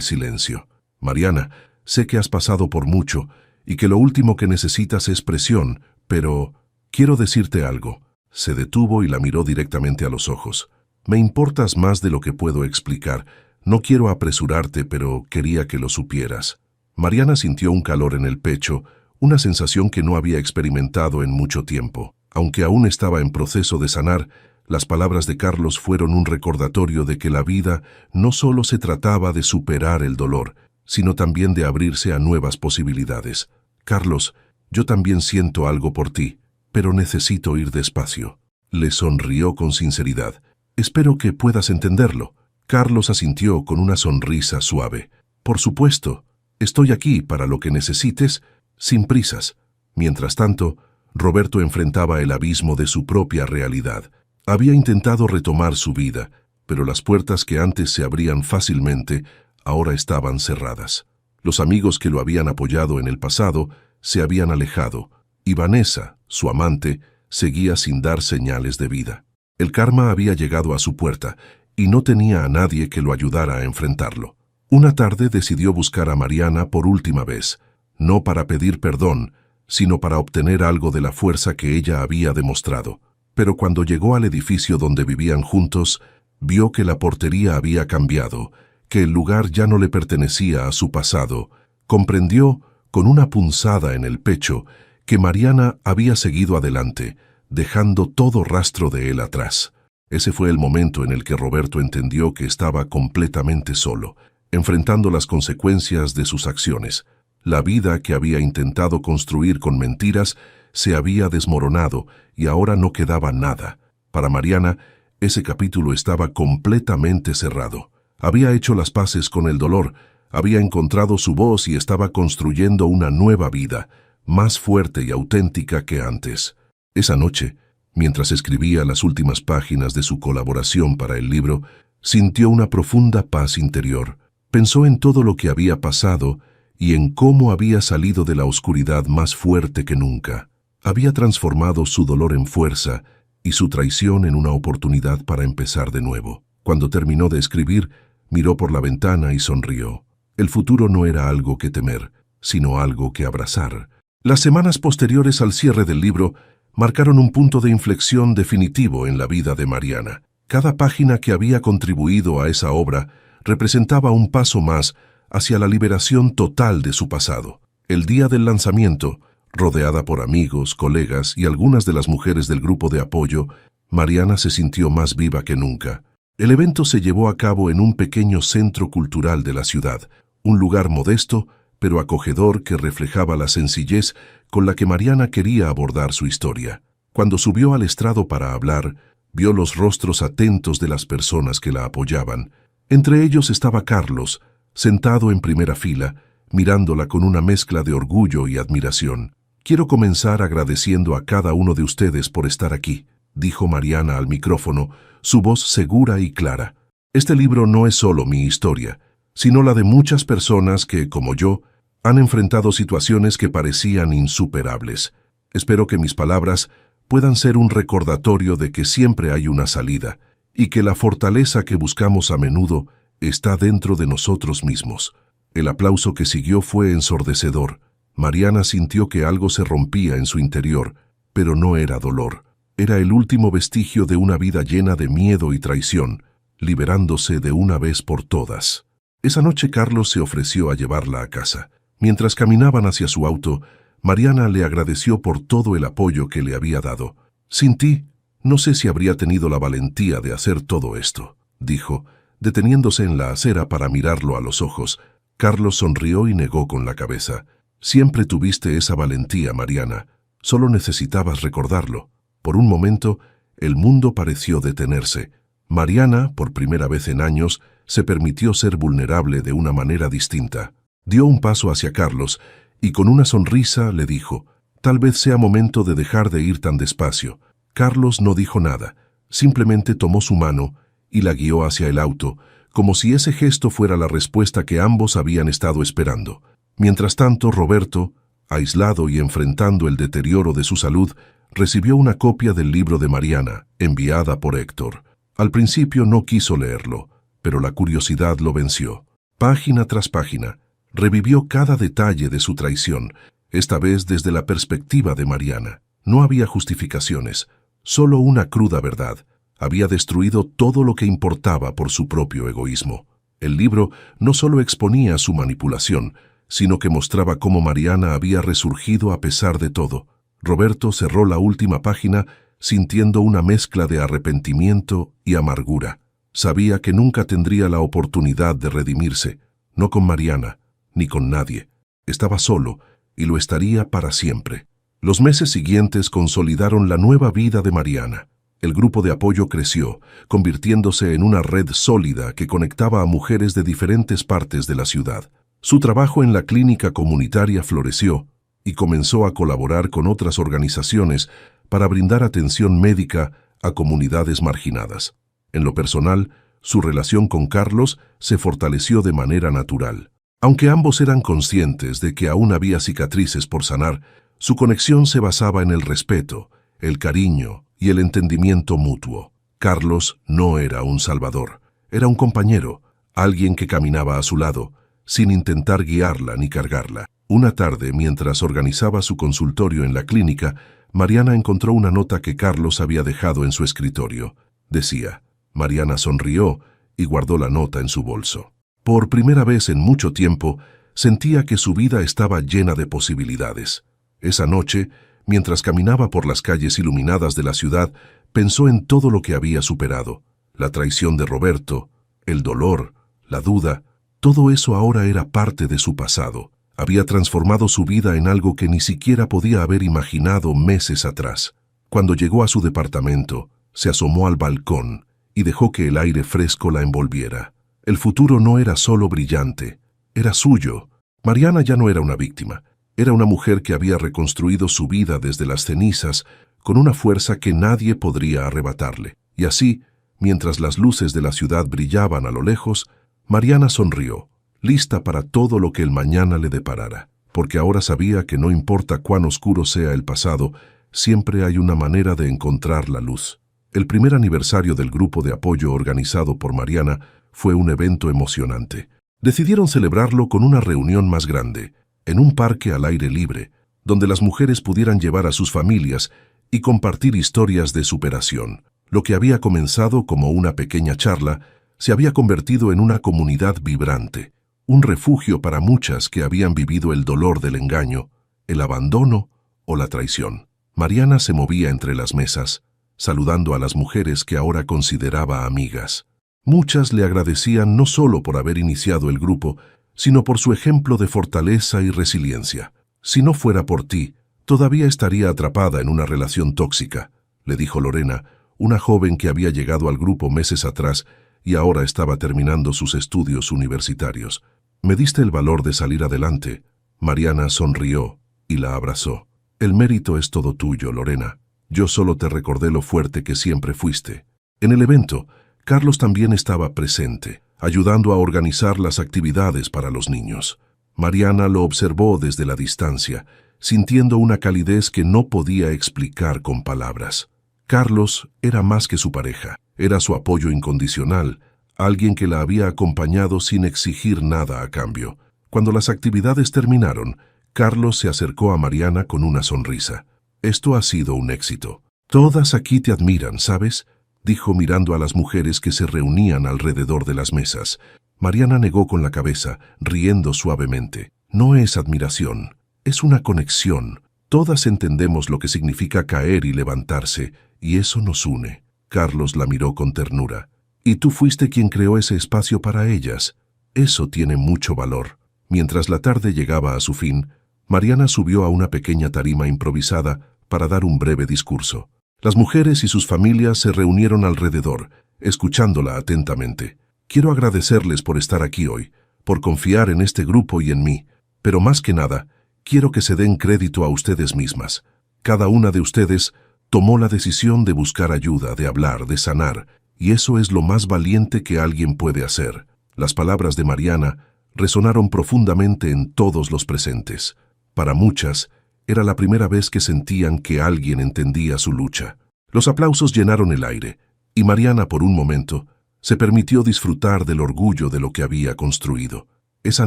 silencio. «Mariana, sé que has pasado por mucho y que lo último que necesitas es presión, pero quiero decirte algo». Se detuvo y la miró directamente a los ojos. «Me importas más de lo que puedo explicar. No quiero apresurarte, pero quería que lo supieras». Mariana sintió un calor en el pecho, una sensación que no había experimentado en mucho tiempo. Aunque aún estaba en proceso de sanar, las palabras de Carlos fueron un recordatorio de que la vida no solo se trataba de superar el dolor, sino también de abrirse a nuevas posibilidades. «Carlos, yo también siento algo por ti, pero necesito ir despacio». Le sonrió con sinceridad. «Espero que puedas entenderlo». Carlos asintió con una sonrisa suave. «Por supuesto, estoy aquí para lo que necesites, sin prisas». Mientras tanto, Roberto enfrentaba el abismo de su propia realidad. Había intentado retomar su vida, pero las puertas que antes se abrían fácilmente ahora estaban cerradas. Los amigos que lo habían apoyado en el pasado se habían alejado, y Vanessa, su amante, seguía sin dar señales de vida. El karma había llegado a su puerta, y no tenía a nadie que lo ayudara a enfrentarlo. Una tarde decidió buscar a Mariana por última vez, no para pedir perdón, sino para obtener algo de la fuerza que ella había demostrado. Pero cuando llegó al edificio donde vivían juntos, vio que la portería había cambiado, que el lugar ya no le pertenecía a su pasado. Comprendió, con una punzada en el pecho, que Mariana había seguido adelante, dejando todo rastro de él atrás. Ese fue el momento en el que Roberto entendió que estaba completamente solo, enfrentando las consecuencias de sus acciones. La vida que había intentado construir con mentiras se había desmoronado y ahora no quedaba nada. Para Mariana, ese capítulo estaba completamente cerrado. Había hecho las paces con el dolor, había encontrado su voz y estaba construyendo una nueva vida, más fuerte y auténtica que antes. Esa noche, mientras escribía las últimas páginas de su colaboración para el libro, sintió una profunda paz interior. Pensó en todo lo que había pasado y en cómo había salido de la oscuridad más fuerte que nunca. Había transformado su dolor en fuerza y su traición en una oportunidad para empezar de nuevo. Cuando terminó de escribir, miró por la ventana y sonrió. El futuro no era algo que temer, sino algo que abrazar. Las semanas posteriores al cierre del libro marcaron un punto de inflexión definitivo en la vida de Mariana. Cada página que había contribuido a esa obra representaba un paso más hacia la liberación total de su pasado. El día del lanzamiento, rodeada por amigos, colegas y algunas de las mujeres del grupo de apoyo, Mariana se sintió más viva que nunca. El evento se llevó a cabo en un pequeño centro cultural de la ciudad, un lugar modesto pero acogedor que reflejaba la sencillez con la que Mariana quería abordar su historia. Cuando subió al estrado para hablar, vio los rostros atentos de las personas que la apoyaban. Entre ellos estaba Carlos, sentado en primera fila, mirándola con una mezcla de orgullo y admiración. «Quiero comenzar agradeciendo a cada uno de ustedes por estar aquí», dijo Mariana al micrófono, su voz segura y clara. «Este libro no es solo mi historia, sino la de muchas personas que, como yo, han enfrentado situaciones que parecían insuperables. Espero que mis palabras puedan ser un recordatorio de que siempre hay una salida y que la fortaleza que buscamos a menudo está dentro de nosotros mismos». El aplauso que siguió fue ensordecedor. Mariana sintió que algo se rompía en su interior, pero no era dolor. Era el último vestigio de una vida llena de miedo y traición, liberándose de una vez por todas. Esa noche Carlos se ofreció a llevarla a casa. Mientras caminaban hacia su auto, Mariana le agradeció por todo el apoyo que le había dado. «Sin ti, no sé si habría tenido la valentía de hacer todo esto», dijo, deteniéndose en la acera para mirarlo a los ojos. Carlos sonrió y negó con la cabeza. «Siempre tuviste esa valentía, Mariana. Solo necesitabas recordarlo». Por un momento, el mundo pareció detenerse. Mariana, por primera vez en años, se permitió ser vulnerable de una manera distinta. Dio un paso hacia Carlos y con una sonrisa le dijo: «Tal vez sea momento de dejar de ir tan despacio». Carlos no dijo nada, simplemente tomó su mano y la guió hacia el auto, como si ese gesto fuera la respuesta que ambos habían estado esperando. Mientras tanto, Roberto, aislado y enfrentando el deterioro de su salud, recibió una copia del libro de Mariana, enviada por Héctor. Al principio no quiso leerlo, pero la curiosidad lo venció. Página tras página, revivió cada detalle de su traición, esta vez desde la perspectiva de Mariana. No había justificaciones, solo una cruda verdad. Había destruido todo lo que importaba por su propio egoísmo. El libro no solo exponía su manipulación, sino que mostraba cómo Mariana había resurgido a pesar de todo. Roberto cerró la última página sintiendo una mezcla de arrepentimiento y amargura. Sabía que nunca tendría la oportunidad de redimirse, no con Mariana, ni con nadie. Estaba solo, y lo estaría para siempre. Los meses siguientes consolidaron la nueva vida de Mariana. El grupo de apoyo creció, convirtiéndose en una red sólida que conectaba a mujeres de diferentes partes de la ciudad. Su trabajo en la clínica comunitaria floreció y comenzó a colaborar con otras organizaciones para brindar atención médica a comunidades marginadas. En lo personal, su relación con Carlos se fortaleció de manera natural. Aunque ambos eran conscientes de que aún había cicatrices por sanar, su conexión se basaba en el respeto, el cariño y el entendimiento mutuo. Carlos no era un salvador, era un compañero, alguien que caminaba a su lado, sin intentar guiarla ni cargarla. Una tarde, mientras organizaba su consultorio en la clínica, Mariana encontró una nota que Carlos había dejado en su escritorio. Decía, Mariana sonrió y guardó la nota en su bolso. Por primera vez en mucho tiempo, sentía que su vida estaba llena de posibilidades. Esa noche, mientras caminaba por las calles iluminadas de la ciudad, pensó en todo lo que había superado. La traición de Roberto, el dolor, la duda, todo eso ahora era parte de su pasado. Había transformado su vida en algo que ni siquiera podía haber imaginado meses atrás. Cuando llegó a su departamento, se asomó al balcón y dejó que el aire fresco la envolviera. El futuro no era solo brillante, era suyo. Mariana ya no era una víctima. Era una mujer que había reconstruido su vida desde las cenizas con una fuerza que nadie podría arrebatarle. Y así, mientras las luces de la ciudad brillaban a lo lejos, Mariana sonrió, lista para todo lo que el mañana le deparara, porque ahora sabía que no importa cuán oscuro sea el pasado, siempre hay una manera de encontrar la luz. El primer aniversario del grupo de apoyo organizado por Mariana fue un evento emocionante. Decidieron celebrarlo con una reunión más grande, en un parque al aire libre, donde las mujeres pudieran llevar a sus familias y compartir historias de superación. Lo que había comenzado como una pequeña charla se había convertido en una comunidad vibrante, un refugio para muchas que habían vivido el dolor del engaño, el abandono o la traición. Mariana se movía entre las mesas, saludando a las mujeres que ahora consideraba amigas. Muchas le agradecían no solo por haber iniciado el grupo, sino por su ejemplo de fortaleza y resiliencia. Si no fuera por ti, todavía estaría atrapada en una relación tóxica, le dijo Lorena, una joven que había llegado al grupo meses atrás y ahora estaba terminando sus estudios universitarios. Me diste el valor de salir adelante. Mariana sonrió y la abrazó. El mérito es todo tuyo, Lorena. Yo solo te recordé lo fuerte que siempre fuiste. En el evento, Carlos también estaba presente, ayudando a organizar las actividades para los niños. Mariana lo observó desde la distancia, sintiendo una calidez que no podía explicar con palabras. Carlos era más que su pareja, era su apoyo incondicional, alguien que la había acompañado sin exigir nada a cambio. Cuando las actividades terminaron, Carlos se acercó a Mariana con una sonrisa. Esto ha sido un éxito. Todas aquí te admiran, ¿sabes?, dijo mirando a las mujeres que se reunían alrededor de las mesas. Mariana negó con la cabeza, riendo suavemente. No es admiración, es una conexión. Todas entendemos lo que significa caer y levantarse, y eso nos une. Carlos la miró con ternura. Y tú fuiste quien creó ese espacio para ellas. Eso tiene mucho valor. Mientras la tarde llegaba a su fin, Mariana subió a una pequeña tarima improvisada para dar un breve discurso. Las mujeres y sus familias se reunieron alrededor, escuchándola atentamente. Quiero agradecerles por estar aquí hoy, por confiar en este grupo y en mí, pero más que nada, quiero que se den crédito a ustedes mismas. Cada una de ustedes tomó la decisión de buscar ayuda, de hablar, de sanar, y eso es lo más valiente que alguien puede hacer. Las palabras de Mariana resonaron profundamente en todos los presentes. Para muchas, era la primera vez que sentían que alguien entendía su lucha. Los aplausos llenaron el aire, y Mariana, por un momento, se permitió disfrutar del orgullo de lo que había construido. Esa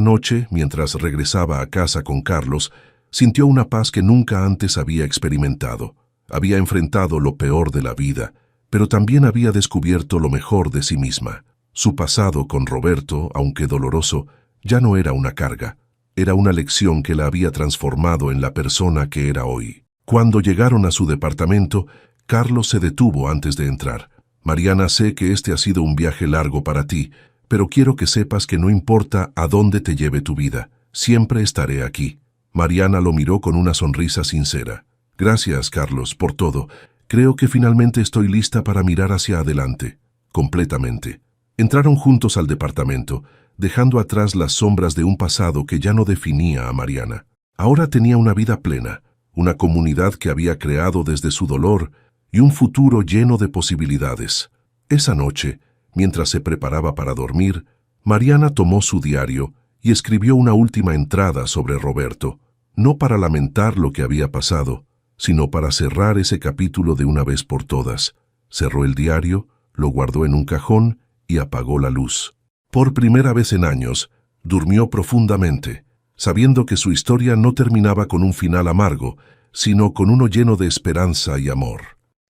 noche, mientras regresaba a casa con Carlos, sintió una paz que nunca antes había experimentado. Había enfrentado lo peor de la vida, pero también había descubierto lo mejor de sí misma. Su pasado con Roberto, aunque doloroso, ya no era una carga. Era una lección que la había transformado en la persona que era hoy. Cuando llegaron a su departamento, Carlos se detuvo antes de entrar. Mariana, sé que este ha sido un viaje largo para ti, pero quiero que sepas que no importa a dónde te lleve tu vida, siempre estaré aquí. Mariana lo miró con una sonrisa sincera. Gracias, Carlos, por todo. Creo que finalmente estoy lista para mirar hacia adelante. Completamente. Entraron juntos al departamento, dejando atrás las sombras de un pasado que ya no definía a Mariana. Ahora tenía una vida plena, una comunidad que había creado desde su dolor y un futuro lleno de posibilidades. Esa noche, mientras se preparaba para dormir, Mariana tomó su diario y escribió una última entrada sobre Roberto, no para lamentar lo que había pasado, sino para cerrar ese capítulo de una vez por todas. Cerró el diario, lo guardó en un cajón y apagó la luz. Por primera vez en años, durmió profundamente, sabiendo que su historia no terminaba con un final amargo, sino con uno lleno de esperanza y amor.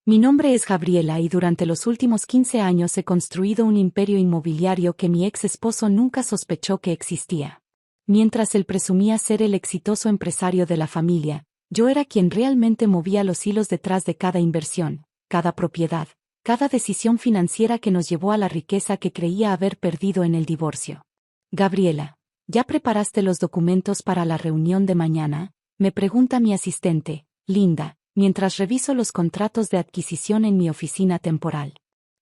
Mi nombre es Gabriela y durante los últimos 15 años he construido un imperio inmobiliario que mi ex esposo nunca sospechó que existía. Mientras él presumía ser el exitoso empresario de la familia, yo era quien realmente movía los hilos detrás de cada inversión, cada propiedad, cada decisión financiera que nos llevó a la riqueza que creía haber perdido en el divorcio. Gabriela, ¿ya preparaste los documentos para la reunión de mañana?, me pregunta mi asistente, Linda, mientras reviso los contratos de adquisición en mi oficina temporal.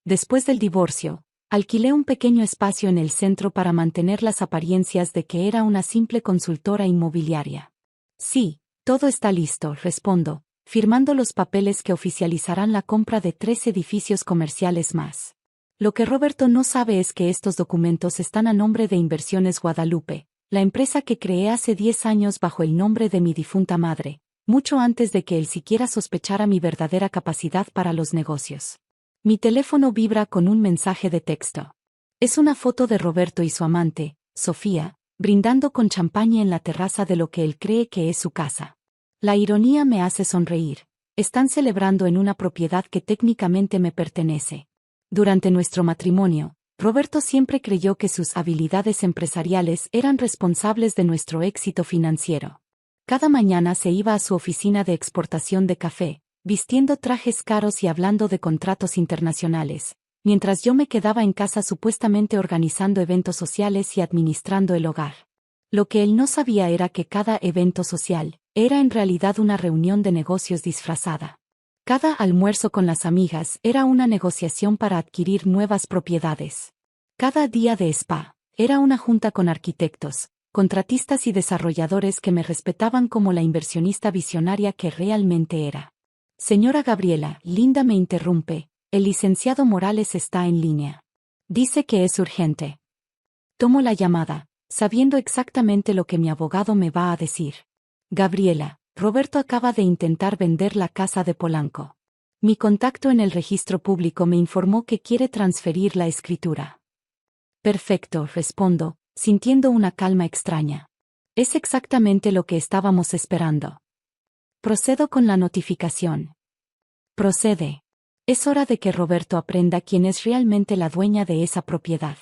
Después del divorcio, alquilé un pequeño espacio en el centro para mantener las apariencias de que era una simple consultora inmobiliaria. Sí, todo está listo, respondo, firmando los papeles que oficializarán la compra de 3 edificios comerciales más. Lo que Roberto no sabe es que estos documentos están a nombre de Inversiones Guadalupe, la empresa que creé hace 10 años bajo el nombre de mi difunta madre, mucho antes de que él siquiera sospechara mi verdadera capacidad para los negocios. Mi teléfono vibra con un mensaje de texto. Es una foto de Roberto y su amante, Sofía, brindando con champaña en la terraza de lo que él cree que es su casa. La ironía me hace sonreír. Están celebrando en una propiedad que técnicamente me pertenece. Durante nuestro matrimonio, Roberto siempre creyó que sus habilidades empresariales eran responsables de nuestro éxito financiero. Cada mañana se iba a su oficina de exportación de café, vistiendo trajes caros y hablando de contratos internacionales, mientras yo me quedaba en casa supuestamente organizando eventos sociales y administrando el hogar. Lo que él no sabía era que cada evento social era en realidad una reunión de negocios disfrazada. Cada almuerzo con las amigas era una negociación para adquirir nuevas propiedades. Cada día de spa era una junta con arquitectos, contratistas y desarrolladores que me respetaban como la inversionista visionaria que realmente era. Señora Gabriela, Linda me interrumpe, el licenciado Morales está en línea. Dice que es urgente. Tomo la llamada, sabiendo exactamente lo que mi abogado me va a decir. Gabriela, Roberto acaba de intentar vender la casa de Polanco. Mi contacto en el registro público me informó que quiere transferir la escritura. Perfecto, respondo, sintiendo una calma extraña. Es exactamente lo que estábamos esperando. Procedo con la notificación. Procede. Es hora de que Roberto aprenda quién es realmente la dueña de esa propiedad.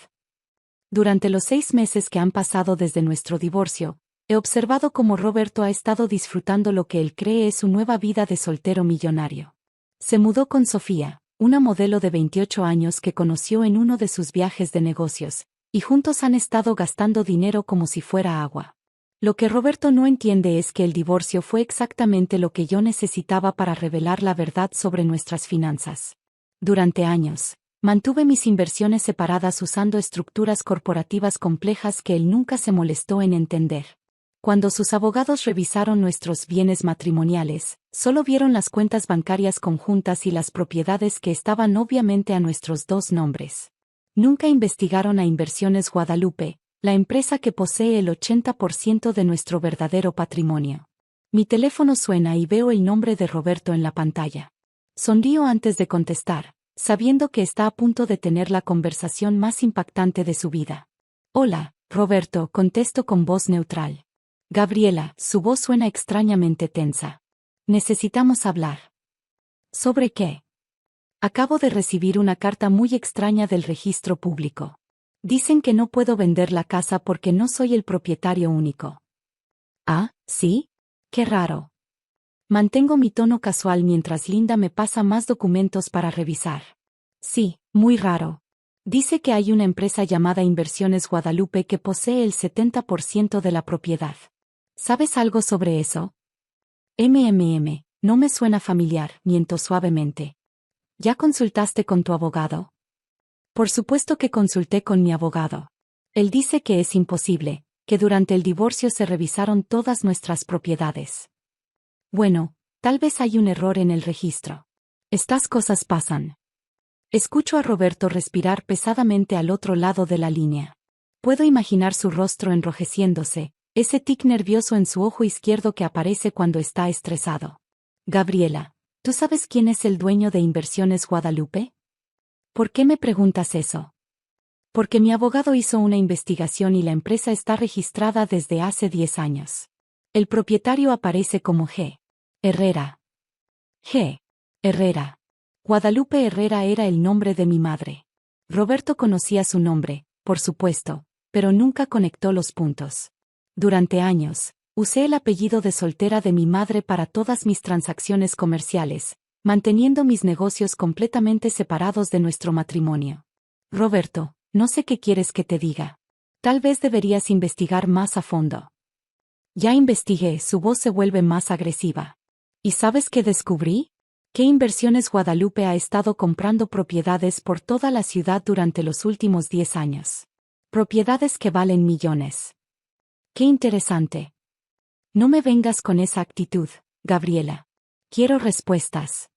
Durante los 6 meses que han pasado desde nuestro divorcio, he observado cómo Roberto ha estado disfrutando lo que él cree es su nueva vida de soltero millonario. Se mudó con Sofía, una modelo de 28 años que conoció en uno de sus viajes de negocios, y juntos han estado gastando dinero como si fuera agua. Lo que Roberto no entiende es que el divorcio fue exactamente lo que yo necesitaba para revelar la verdad sobre nuestras finanzas. Durante años, mantuve mis inversiones separadas usando estructuras corporativas complejas que él nunca se molestó en entender. Cuando sus abogados revisaron nuestros bienes matrimoniales, solo vieron las cuentas bancarias conjuntas y las propiedades que estaban obviamente a nuestros dos nombres. Nunca investigaron a Inversiones Guadalupe, la empresa que posee el 80% de nuestro verdadero patrimonio. Mi teléfono suena y veo el nombre de Roberto en la pantalla. Sonrío antes de contestar, sabiendo que está a punto de tener la conversación más impactante de su vida. Hola, Roberto, contesto con voz neutral. Gabriela, su voz suena extrañamente tensa. Necesitamos hablar. ¿Sobre qué? Acabo de recibir una carta muy extraña del registro público. Dicen que no puedo vender la casa porque no soy el propietario único. Ah, ¿sí? Qué raro. Mantengo mi tono casual mientras Linda me pasa más documentos para revisar. Sí, muy raro. Dice que hay una empresa llamada Inversiones Guadalupe que posee el 70% de la propiedad. ¿Sabes algo sobre eso? No me suena familiar, miento suavemente. ¿Ya consultaste con tu abogado? Por supuesto que consulté con mi abogado. Él dice que es imposible, que durante el divorcio se revisaron todas nuestras propiedades. Bueno, tal vez hay un error en el registro. Estas cosas pasan. Escucho a Roberto respirar pesadamente al otro lado de la línea. Puedo imaginar su rostro enrojeciéndose, ese tic nervioso en su ojo izquierdo que aparece cuando está estresado. Gabriela, ¿tú sabes quién es el dueño de Inversiones Guadalupe? ¿Por qué me preguntas eso? Porque mi abogado hizo una investigación y la empresa está registrada desde hace 10 años. El propietario aparece como G. Herrera. G. Herrera. Guadalupe Herrera era el nombre de mi madre. Roberto conocía su nombre, por supuesto, pero nunca conectó los puntos. Durante años, usé el apellido de soltera de mi madre para todas mis transacciones comerciales, manteniendo mis negocios completamente separados de nuestro matrimonio. Roberto, no sé qué quieres que te diga. Tal vez deberías investigar más a fondo. Ya investigué, su voz se vuelve más agresiva. ¿Y sabes qué descubrí? Que Inversiones Guadalupe ha estado comprando propiedades por toda la ciudad durante los últimos 10 años. Propiedades que valen millones. Qué interesante. No me vengas con esa actitud, Gabriela. Quiero respuestas.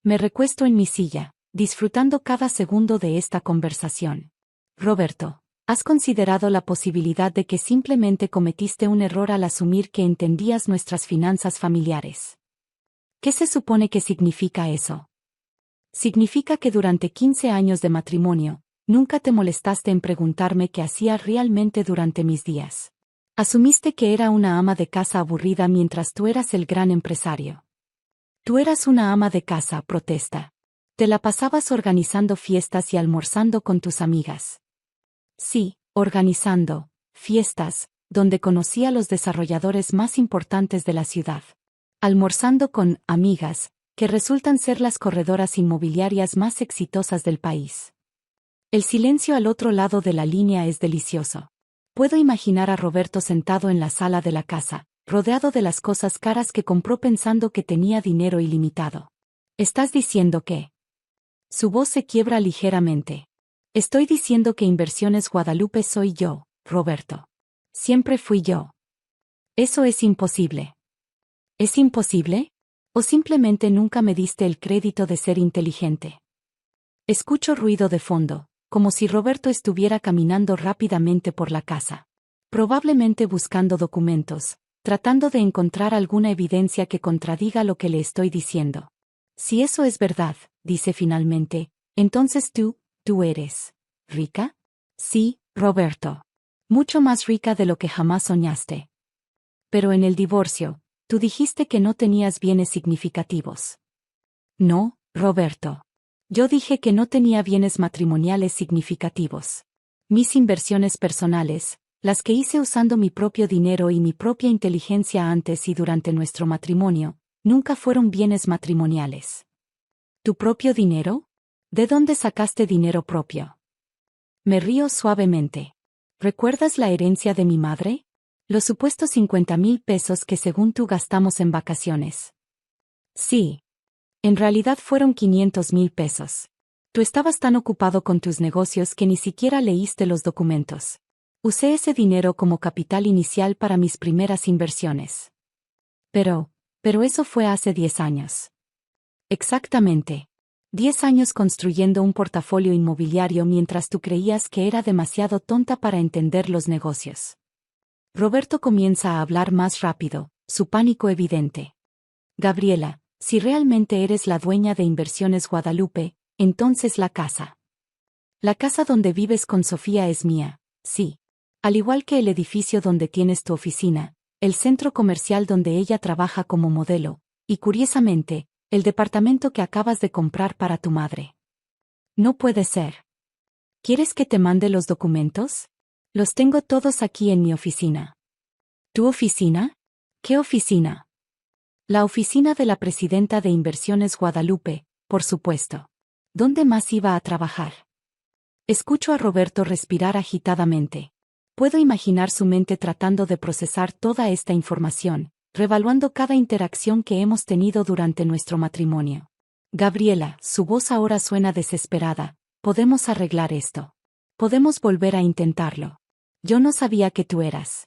Me recuesto en mi silla, disfrutando cada segundo de esta conversación. Roberto, ¿has considerado la posibilidad de que simplemente cometiste un error al asumir que entendías nuestras finanzas familiares? ¿Qué se supone que significa eso? Significa que durante 15 años de matrimonio, nunca te molestaste en preguntarme qué hacía realmente durante mis días. Asumiste que era una ama de casa aburrida mientras tú eras el gran empresario. Tú eras una ama de casa, protesta. Te la pasabas organizando fiestas y almorzando con tus amigas. Sí, organizando fiestas, donde conocí a los desarrolladores más importantes de la ciudad. Almorzando con amigas, que resultan ser las corredoras inmobiliarias más exitosas del país. El silencio al otro lado de la línea es delicioso. Puedo imaginar a Roberto sentado en la sala de la casa, rodeado de las cosas caras que compró pensando que tenía dinero ilimitado. ¿Estás diciendo que? Su voz se quiebra ligeramente. Estoy diciendo que Inversiones Guadalupe soy yo, Roberto. Siempre fui yo. Eso es imposible. ¿Es imposible? ¿O simplemente nunca me diste el crédito de ser inteligente? Escucho ruido de fondo, como si Roberto estuviera caminando rápidamente por la casa. Probablemente buscando documentos, tratando de encontrar alguna evidencia que contradiga lo que le estoy diciendo. Si eso es verdad, dice finalmente, entonces tú eres ¿rica? Sí, Roberto. Mucho más rica de lo que jamás soñaste. Pero en el divorcio, tú dijiste que no tenías bienes significativos. No, Roberto. Yo dije que no tenía bienes matrimoniales significativos. Mis inversiones personales, las que hice usando mi propio dinero y mi propia inteligencia antes y durante nuestro matrimonio, nunca fueron bienes matrimoniales. ¿Tu propio dinero? ¿De dónde sacaste dinero propio? Me río suavemente. ¿Recuerdas la herencia de mi madre? Los supuestos 50,000 pesos que según tú gastamos en vacaciones. Sí. En realidad fueron 500,000 pesos. Tú estabas tan ocupado con tus negocios que ni siquiera leíste los documentos. Usé ese dinero como capital inicial para mis primeras inversiones. Pero eso fue hace 10 años. Exactamente. 10 años construyendo un portafolio inmobiliario mientras tú creías que era demasiado tonta para entender los negocios. Roberto comienza a hablar más rápido, su pánico evidente. Gabriela, si realmente eres la dueña de Inversiones Guadalupe, entonces la casa. La casa donde vives con Sofía es mía, sí. Al igual que el edificio donde tienes tu oficina, el centro comercial donde ella trabaja como modelo, y curiosamente, el departamento que acabas de comprar para tu madre. No puede ser. ¿Quieres que te mande los documentos? Los tengo todos aquí en mi oficina. ¿Tu oficina? ¿Qué oficina? La oficina de la presidenta de Inversiones Guadalupe, por supuesto. ¿Dónde más iba a trabajar? Escucho a Roberto respirar agitadamente. Puedo imaginar su mente tratando de procesar toda esta información, revaluando cada interacción que hemos tenido durante nuestro matrimonio. Gabriela, su voz ahora suena desesperada. Podemos arreglar esto. Podemos volver a intentarlo. Yo no sabía que tú eras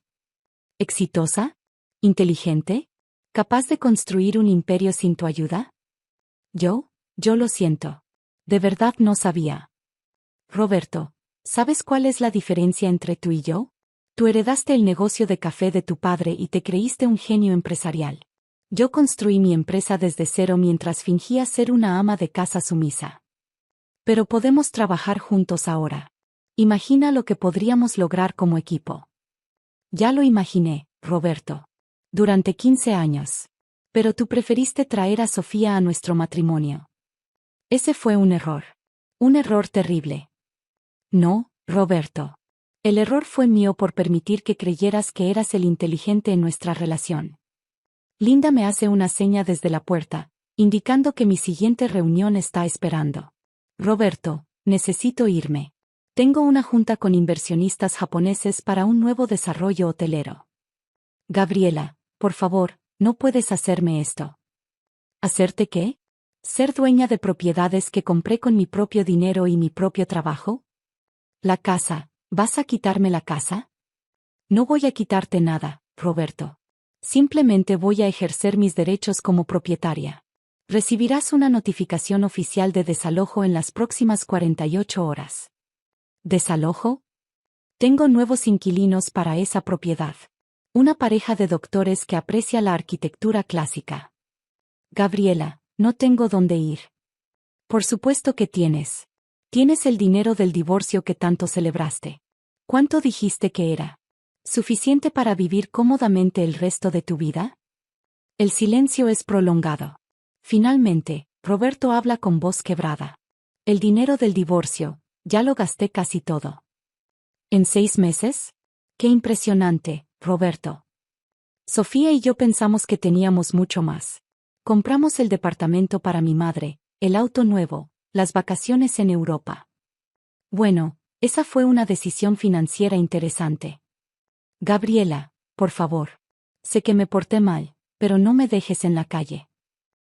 exitosa, inteligente, capaz de construir un imperio sin tu ayuda. Yo lo siento. De verdad no sabía. Roberto, ¿sabes cuál es la diferencia entre tú y yo? Tú heredaste el negocio de café de tu padre y te creíste un genio empresarial. Yo construí mi empresa desde cero mientras fingía ser una ama de casa sumisa. Pero podemos trabajar juntos ahora. Imagina lo que podríamos lograr como equipo. Ya lo imaginé, Roberto. Durante 15 años. Pero tú preferiste traer a Sofía a nuestro matrimonio. Ese fue un error. Un error terrible. No, Roberto. El error fue mío por permitir que creyeras que eras el inteligente en nuestra relación. Linda me hace una seña desde la puerta, indicando que mi siguiente reunión está esperando. Roberto, necesito irme. Tengo una junta con inversionistas japoneses para un nuevo desarrollo hotelero. Gabriela, por favor, no puedes hacerme esto. ¿Hacerte qué? ¿Ser dueña de propiedades que compré con mi propio dinero y mi propio trabajo? La casa. ¿Vas a quitarme la casa? No voy a quitarte nada, Roberto. Simplemente voy a ejercer mis derechos como propietaria. Recibirás una notificación oficial de desalojo en las próximas 48 horas. ¿Desalojo? Tengo nuevos inquilinos para esa propiedad. Una pareja de doctores que aprecia la arquitectura clásica. Gabriela, no tengo dónde ir. Por supuesto que tienes. Tienes el dinero del divorcio que tanto celebraste. ¿Cuánto dijiste que era? ¿Suficiente para vivir cómodamente el resto de tu vida? El silencio es prolongado. Finalmente, Roberto habla con voz quebrada. El dinero del divorcio, ya lo gasté casi todo. ¿En 6 meses? ¡Qué impresionante, Roberto! Sofía y yo pensamos que teníamos mucho más. Compramos el departamento para mi madre, el auto nuevo, las vacaciones en Europa. Bueno, esa fue una decisión financiera interesante. Gabriela, por favor. Sé que me porté mal, pero no me dejes en la calle.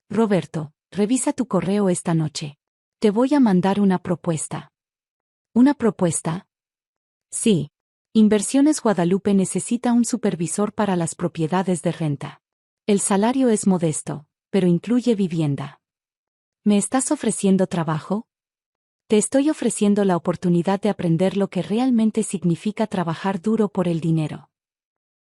Roberto, revisa tu correo esta noche. Te voy a mandar una propuesta. ¿Una propuesta? Sí. Inversiones Guadalupe necesita un supervisor para las propiedades de renta. El salario es modesto, pero incluye vivienda. ¿Me estás ofreciendo trabajo? Te estoy ofreciendo la oportunidad de aprender lo que realmente significa trabajar duro por el dinero.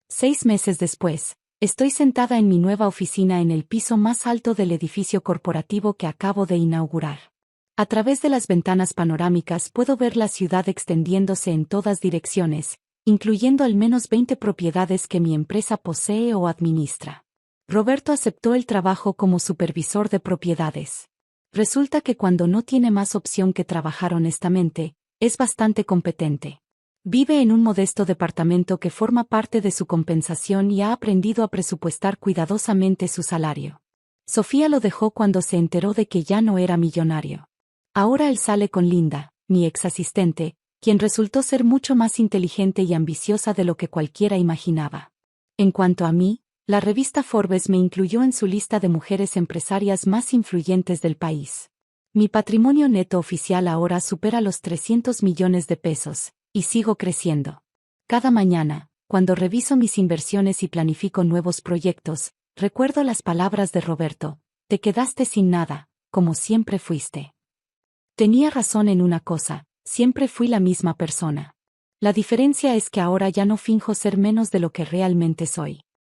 6 meses después, estoy sentada en mi nueva oficina en el piso más alto del edificio corporativo que acabo de inaugurar. A través de las ventanas panorámicas puedo ver la ciudad extendiéndose en todas direcciones, incluyendo al menos 20 propiedades que mi empresa posee o administra. Roberto aceptó el trabajo como supervisor de propiedades. Resulta que cuando no tiene más opción que trabajar honestamente, es bastante competente. Vive en un modesto departamento que forma parte de su compensación y ha aprendido a presupuestar cuidadosamente su salario. Sofía lo dejó cuando se enteró de que ya no era millonario. Ahora él sale con Linda, mi ex asistente, quien resultó ser mucho más inteligente y ambiciosa de lo que cualquiera imaginaba. En cuanto a mí, la revista Forbes me incluyó en su lista de mujeres empresarias más influyentes del país. Mi patrimonio neto oficial ahora supera los 300 millones de pesos, y sigo creciendo. Cada mañana, cuando reviso mis inversiones y planifico nuevos proyectos, recuerdo las palabras de Roberto: te quedaste sin nada, como siempre fuiste. Tenía razón en una cosa: siempre fui la misma persona. La diferencia es que ahora ya no finjo ser menos de lo que realmente soy.